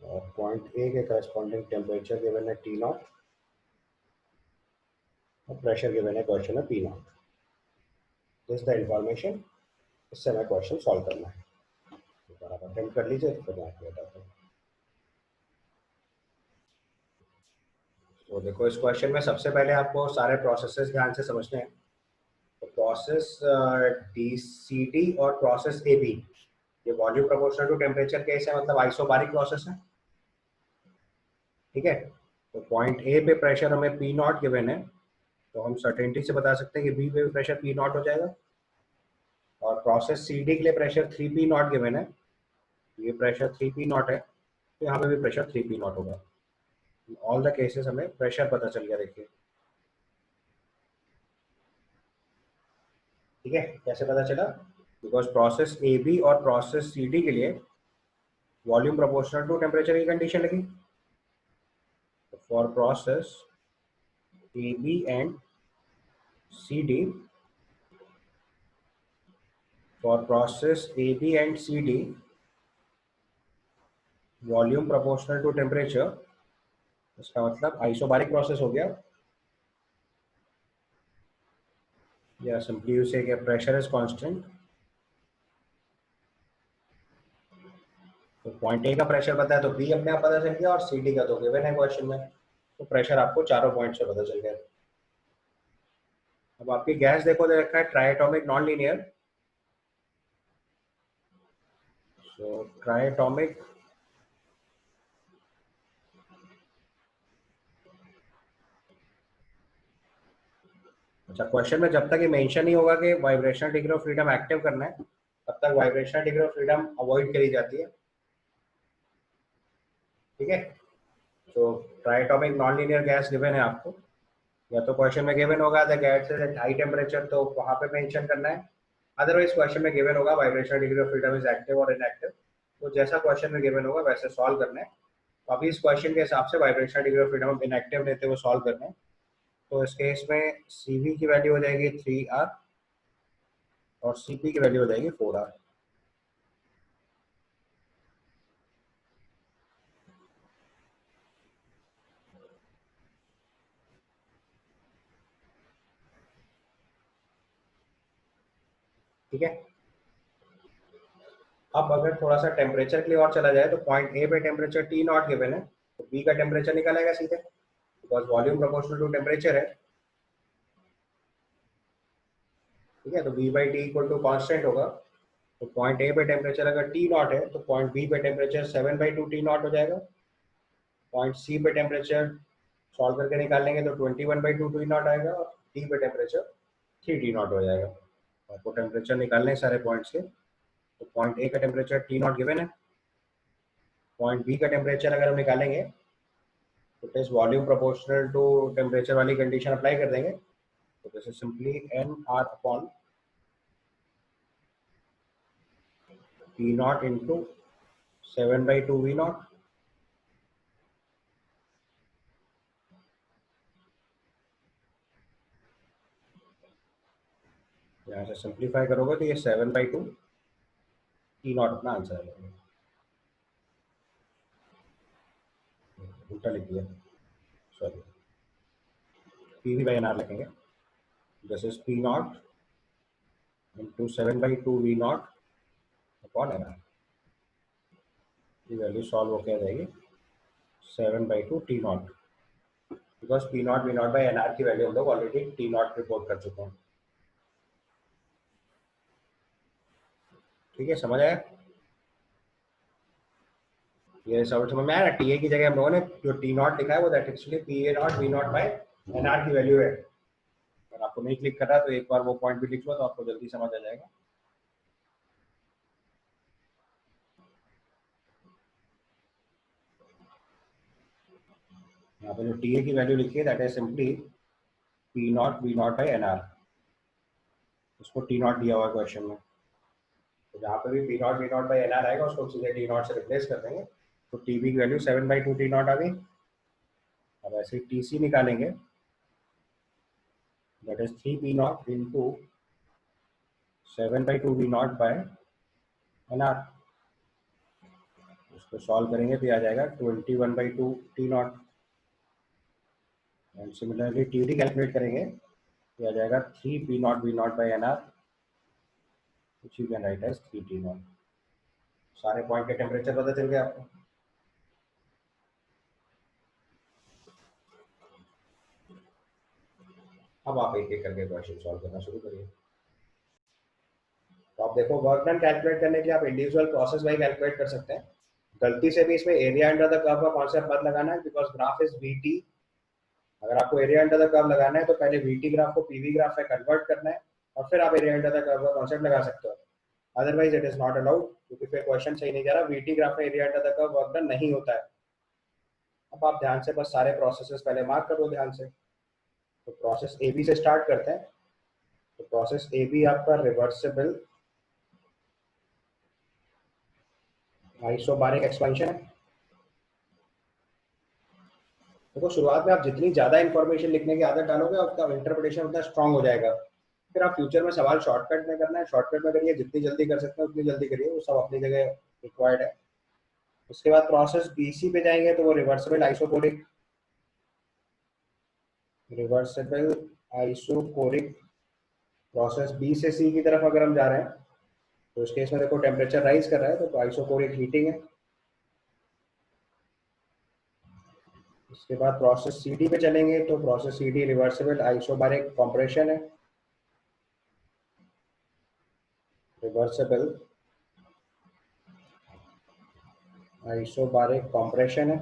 और पॉइंट ए के करस्पॉन्डिंग टेम्परेचर गिवन है टी नॉट, और प्रेशर गिवन है क्वेश्चन में P not. This the information, इससे हमें क्वेश्चन सॉल्व करना है। एक बार आप अटेम्प्ट कर लीजिए तो फिर मैं आपको बताता हूँ। तो देखो, इस क्वेश्चन में सबसे पहले आपको सारे प्रोसेसेस ध्यान से समझने हैं। तो प्रोसेस डी सी डी और प्रोसेस ए बी, ये volume proportional to temperature case है, मतलब आइसोबारिक प्रोसेस है। ठीक है, तो पॉइंट ए पे प्रेशर हमें पी नॉट गिवन है, तो हम सर्टेनिटी से बता सकते हैं कि बी पे भी प्रेशर पी नॉट हो जाएगा। और प्रोसेस सी डी के लिए प्रेशर 3 पी नॉट गिवन है, ये प्रेशर 3 पी नॉट है, तो यहाँ पे भी प्रेशर 3 पी नॉट होगा। ऑल द केसेस हमें प्रेशर पता चल गया। देखिए, ठीक है, कैसे पता चला? बिकॉज प्रोसेस ए बी और प्रोसेस सी डी के लिए वॉल्यूम प्रोपोर्शनल टू टेम्परेचर की कंडीशन लगी। For process A B and C D, for process A B and C D volume proportional to temperature, इसका मतलब आइसोबारिक प्रोसेस हो गया, या सिंपली यू से प्रेशर इज कांस्टेंट। तो पॉइंट ए का प्रेशर पता है तो बी अपने आप पता चल गया, और सी डी का तो गिवन है क्वेश्चन में, तो प्रेशर आपको चारों पॉइंट से पता चल गया। अब आपकी गैस देखो, दे रखा है ट्राइएटॉमिक नॉन लीनियर। सो ट्राइएटॉमिक, अच्छा, क्वेश्चन में जब तक ये मेंशन नहीं होगा कि vibrational degree of freedom active करना है, तब तक vibrational degree of freedom avoid करी जाती है। ठीक है, तो triatomic non linear gas given है आपको, या तो क्वेश्चन में गिवन होगा the gas is at high temperature, तो वहां पे मेंशन करना है। अदरवाइज क्वेश्चन में गिवन होगा vibrational degree of freedom is active और इनएक्टिव, तो जैसा क्वेश्चन में गिवन होगा वैसे सॉल्व करना है। तो अभी इस क्वेश्चन के हिसाब से vibrational degree of freedom inactive लेते हुए सॉल्व करना है। तो इस केस में CV की वैल्यू हो जाएगी 3R, और CP की वैल्यू हो जाएगी 4R। ठीक है, अब अगर थोड़ा सा टेम्परेचर के लिए और चला जाए, तो पॉइंट ए पे टेम्परेचर T नॉट गिवन है, तो बी का टेम्परेचर निकालेगा सीधे, because volume proportional to temperature है। ठीक है, तो V/T इक्वल टू कॉन्स्टेंट होगा। तो पॉइंट ए पे टेम्परेचर अगर T नॉट है, तो पॉइंट बी पे टेम्परेचर 7/2 T नॉट हो जाएगा। पॉइंट सी पे टेम्परेचर सॉल्व करके निकालेंगे तो 21/2 T नॉट आएगा, और डी पे टेम्परेचर 3 T नॉट हो जाएगा। आपको टेम्परेचर निकालने हैं सारे पॉइंट्स के। तो पॉइंट ए का टेम्परेचर T नॉट गिवन है, पॉइंट बी का टेम्परेचर अगर हम निकालेंगे तो it is volume proportional to temperature वाली कंडीशन अप्लाई कर देंगे। तो this is simply NR upon T naught into 7/2 V naught. यहाँ से सिंप्लीफाई करोगे तो ये 7/2 T नॉट अपना आंसर है। उल्टा लिख दिया, सॉरी, PV/NR लिखेंगे। This is P not into 7/2 V not upon NR। की वैल्यू सॉल्व होकर आ जाएगी 7/2 T not, because P not V not by NR की वैल्यू हम लोग ऑलरेडी T नॉट रिपोर्ट कर चुके हैं। ठीक है, समझ आया? ये सब समझ में आया ना? TA की जगह हम लोगों ने जो T नॉट लिखा है वो that actually PA not V not by NR की वैल्यू है। अगर आपको नहीं क्लिक कर रहा है तो एक बार वो पॉइंट भी लिख लो तो आपको जल्दी समझ आ जाएगा। यहाँ पे जो टी ए की वैल्यू लिखी है that is simply P naught V naught by N R, उसको टी नॉट दिया हुआ है क्वेश्चन में, तो जहाँ पे भी P naught V naught by N R आएगा उसको सीधे टी नॉट से रिप्लेस कर देंगे, तो टी बी की वैल्यू 7/2 टी नॉट आ गई। अब ऐसे टी सी निकालेंगे that is 3 P naught into 7/2 V naught by N R, उसको सॉल्व करेंगे तो आ जाएगा 21/2 T naught. And similarly T D calculate करेंगे तो आ जाएगा 3 P naught V naught by N R, which you can write as 3 T naught। सारे पॉइंट के टेम्परेचर पता चल गया आपको। अब आप एक एक करके क्वेश्चन सॉल्व करना शुरू करिए। तो आप देखो वर्क डन कैलकुलेट करने के लिए आप इंडिविजुअल प्रोसेस वाइज कैलकुलेट कर सकते हैं। गलती से भी इसमें एरिया अंडर द कर्व का कॉन्सेप्ट मत लगाना है, बिकॉज ग्राफ इज वीटी। अगर आपको एरिया अंडर द कर्व लगाना है तो पहले वीटी ग्राफ को पीवी ग्राफ में कन्वर्ट करना है और फिर आप एरिया अंडर द कर्व का कॉन्सेप्ट लगा सकते हो, otherwise it is not allowed, क्योंकि फिर क्वेश्चन सही नहीं जा रहा। वीटी ग्राफ में area under the curve work done नहीं होता है। अब आप ध्यान से बस सारे प्रोसेसेस पहले मार्क करो ध्यान से। तो प्रोसेस ए बी से स्टार्ट करते हैं। तो प्रोसेस ए बी आपका रिवर्सिबल आइसोबारिक एक्सपेंशन है। देखो शुरुआत में आप जितनी ज्यादा इंफॉर्मेशन लिखने की आदत डालोगे आपका इंटरप्रिटेशन उतना स्ट्रांग हो जाएगा। फिर आप फ्यूचर में सवाल शॉर्टकट में करना है, शॉर्टकट में करिए, जितनी जल्दी कर सकते हैं उतनी जल्दी करिए, वो सब अपनी जगह रिक्वायर्ड है। उसके बाद प्रोसेस बीसी पे जाएंगे तो वो रिवर्सिबल आइसोकोरिक प्रोसेस बी से सी की तरफ अगर हम जा रहे हैं तो उस केस में देखो टेम्परेचर राइज कर रहा है तो आइसोकोरिक हीटिंग है। उसके बाद प्रोसेस सी डी पे चलेंगे तो process C D reversible isobaric compression है, रिवर्सिबल आइसोबारिक कॉम्प्रेशन है।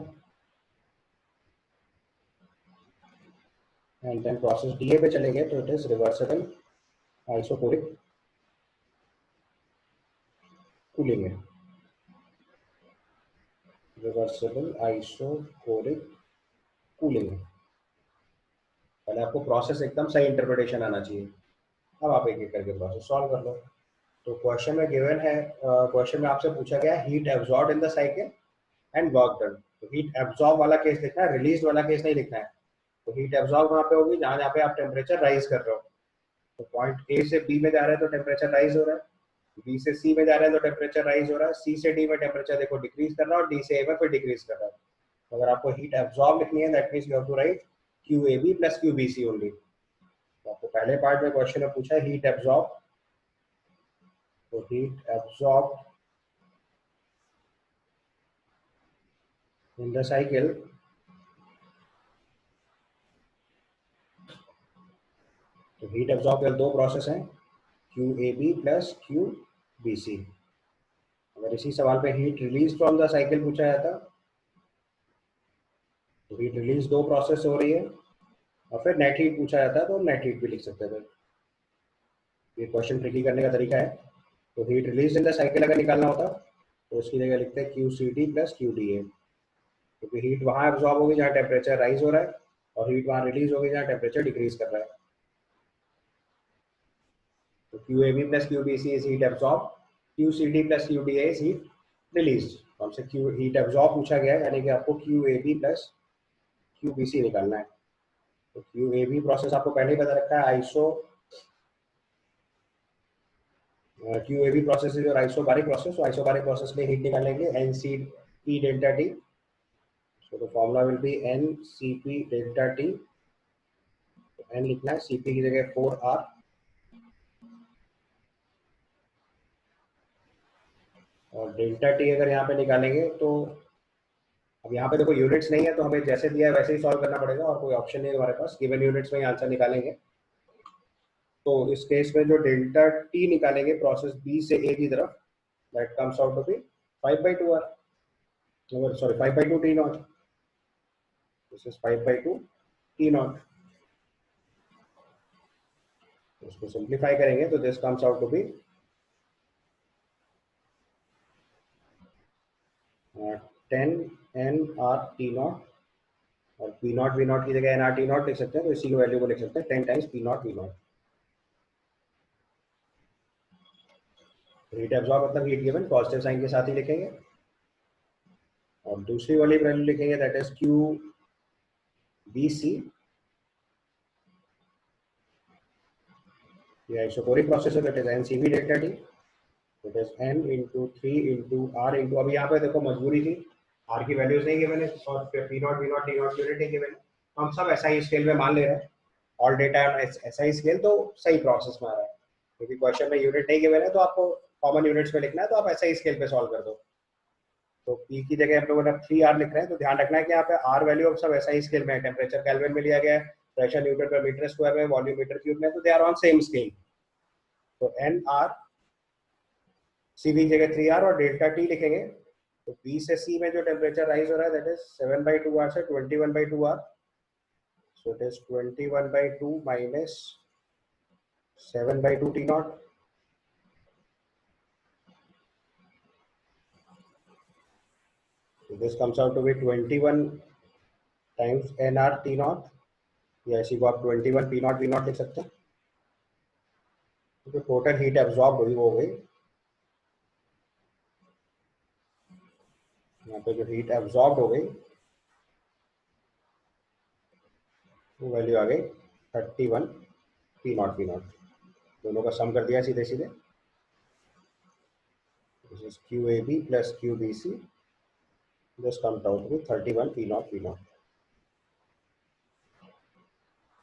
And then process D A पे चलेंगे तो it is reversible isochoric cooling है, रिवर्सिबल आइसोकोरिक कूलिंग है। पहले आपको प्रोसेस एकदम सही इंटरप्रिटेशन आना चाहिए। अब आप एक एक करके प्रोसेस सॉल्व कर लो। तो क्वेश्चन में गिवन है, क्वेश्चन में आपसे पूछा गया heat absorb in the cycle and work done. तो हीट एब्जॉर्ब वाला केस लिखना है, रिलीज वाला केस नहीं लिखना है। तो हीट एब्जॉर्ब वहाँ पे होगी जहाँ जहाँ पे आप टेम्परेचर राइज कर रहे हो। तो पॉइंट ए से बी में जा रहे हैं तो टेम्परेचर राइज हो रहा है, बी से सी में जा रहे हैं तो टेम्परेचर राइज हो रहा है, सी से डी में टेम्परेचर देखो डिक्रीज कर रहा है और डी से ए में फिर डिक्रीज कर रहा है। तो अगर आपको हीट एब्जॉर्ब लिखनी है that means you have to write Q A B plus Q B C only. तो आपको पहले पार्ट में क्वेश्चन में पूछा है हीट एब्जॉर्ब, तो heat absorb in the cycle तो हीट एब्जॉर्ब के दो प्रोसेस हैं Q A B plus Q B C. अगर इसी सवाल पे heat release from the cycle पूछा जाता तो हीट रिलीज दो प्रोसेस हो रही है और फिर नेट हीट पूछा जाता है तो नेट हीट भी लिख सकते थे। ये क्वेश्चन ट्रिकी करने का तरीका है। तो heat release in the cycle अगर निकालना होता तो उसकी जगह लिखते हैं Q C D plus Q D A, क्योंकि हीट वहां एब्जॉर्ब होगी जहाँ टेम्परेचर राइज हो रहा है और हीट वहां रिलीज होगी जहाँ टेम्परेचर डिक्रीज कर रहा है। तो Q A B plus Q B C is heat absorb, Q C D plus Q D A is heat release. हमसे क्यू हीट एब्जॉर्ब पूछा गया है यानी कि आपको Q A B plus Q B C निकालना है। तो क्यू ए बी प्रोसेस आपको पहले ही पता रखा है iso, Q A B process is your isobaric process. तो आइसोबारिक प्रोसेस में हीट निकालने के लिए n C P delta T. So the formula will be NCP delta T। N लिखना है, CP की जगह 4R और डेल्टा T अगर यहाँ पे निकालेंगे तो अब यहाँ पे देखो यूनिट्स नहीं है तो हमें जैसे दिया है वैसे ही सॉल्व करना पड़ेगा और कोई ऑप्शन नहीं है हमारे पास, गिवन यूनिट्स में ही आंसर निकालेंगे। तो इस केस में जो डेल्टा T निकालेंगे प्रोसेस B से A की तरफ that comes out to be 5/2R, sorry 5/2 T naught, this is 5/2 T naught. उसको सिंप्लीफाई करेंगे तो this comes out to be 10 nRT0, और पी नॉट वी नॉट की जगह nRT0 लिख सकते हैं, तो इसी की वैल्यू को लिख सकते हैं 10 times P naught V naught. Heat absorb मतलब हीट गिवन पॉजिटिव साइन के साथ ही लिखेंगे, और दूसरी वाली वैल्यू लिखेंगे that is Q B C. ये आइसोकोरिक प्रोसेस है, that is N C V delta T, that is n into 3 into R into, अभी यहाँ पे देखो मजबूरी थी, आर की वैल्यूज नहीं गिवन है और P naught V naught T naught unit नहीं गिवन है, हम सब एसआई स्केल में मान ले रहे हैं, all data on SI scale, तो सही प्रोसेस में आ रहा है, क्योंकि क्वेश्चन में यूनिट नहीं गिवन है तो आपको कॉमन यूनिट्स में लिखना है, तो आप एसआई स्केल पे सॉल्व कर दो। तो पी की जगह हम लोगों ने 3R लिख रहे हैं, तो ध्यान रखना है कि यहाँ पे आर वैल्यू अब सब एसआई स्केल में है, टेम्परेचर केल्विन में लिया गया है, pressure newton per metre square में, वॉल्यूम मीटर क्यूब में, तो they are on same scale. तो एन आर सी की जगह 3R और डेल्टा टी लिखेंगे, तो बी से सी में जो टेम्परेचर राइज हो रहा है दैट इज 7/2R से 21/2R, so it is 21/2 minus 7/2 T not, so this comes out to be 21 times nr t naught, या इसी को आप 21 p naught v naught लिख सकते हैं, तो टोटल हीट एब्जॉर्ब हुई वो हो गई, यहाँ पे जो हीट एब्जॉर्ब हो गई वो वैल्यू आ गई 31 p naught v naught, दोनों का सम कर दिया सीधे सीधे, this is QAB plus QBC, this comes out to 31 p naught v naught।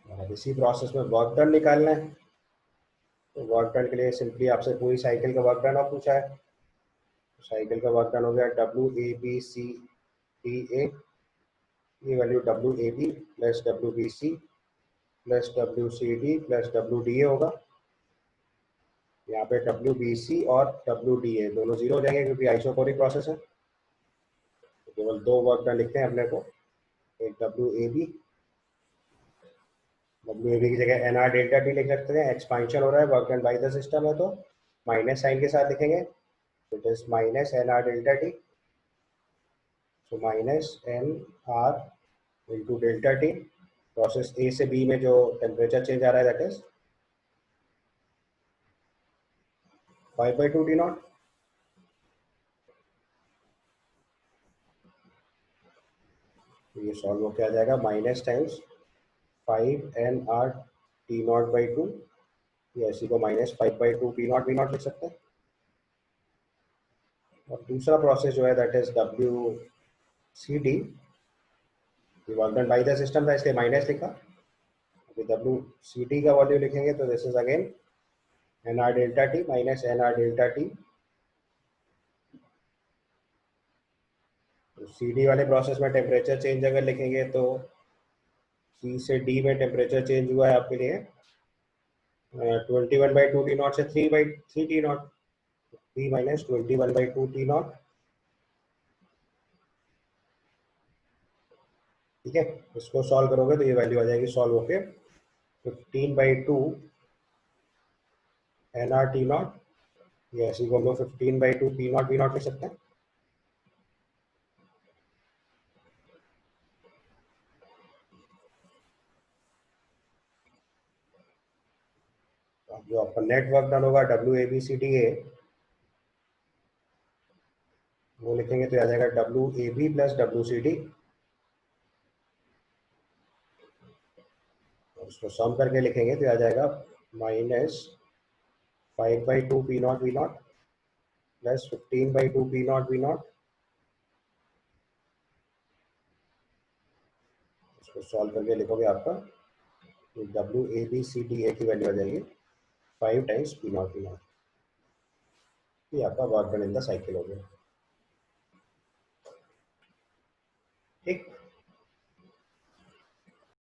अब इसी प्रोसेस में वर्क डन निकालना है, तो वर्क डन के लिए सिंपली आपसे पूरी साइकिल का वर्क डन और पूछा है, साइकिल का वर्क डन हो गया WABCDA, ये value WAB plus WBC plus WCD plus WDA होगा, यहाँ पे WBC और WDA दोनों जीरो हो जाएंगे क्योंकि आइसोकोरिक प्रोसेस है, तो केवल दो वर्क डन लिखते हैं अपने को, एक WAB की जगह NR डेल्टा टी लिख सकते हैं, एक्सपांशन हो रहा है work done by the system है तो माइनस साइन के साथ लिखेंगे, तो it is minus NR delta T, so minus NR into delta T, process ए से बी में जो टेम्परेचर चेंज आ रहा है दैट इज 5/2 टी नॉट, ये सॉल्व होकर आ जाएगा माइनस टाइम्स 5nR T0/2, या इसी को माइनस 5/2 P0 V0 लिख सकते हैं, और दूसरा प्रोसेस जो है that is WCD, work done by the system था इसलिए माइनस लिखा, अभी WCD का वैल्यू लिखेंगे तो this is again NR delta T minus NR delta T, तो CD वाले प्रोसेस में टेम्परेचर चेंज अगर लिखेंगे तो C से D में टेम्परेचर चेंज हुआ है आपके लिए 21/2 टी नॉट से 3/3 T not, 3 minus 21/2 T not, ठीक है, इसको सॉल्व करोगे तो ये वैल्यू आ जाएगी सॉल्व होके 15/2 NR टी नॉट, या इसी को हम लोग 15/2 P नॉट V नॉट लिख सकते हैं। अब जो आपका नेट वर्क डन होगा WABCDA, वो लिखेंगे तो आ जाएगा WAB प्लस WCD, उसको सम करके लिखेंगे तो आ जाएगा minus 5/2 P not V not plus 15/2 P not V not, उसको सॉल्व करके लिखोगे आपका WABCDA की वैल्यू आ जाएगी 5 times P not V not, ये आपका work done in the cycle हो गया, ठीक।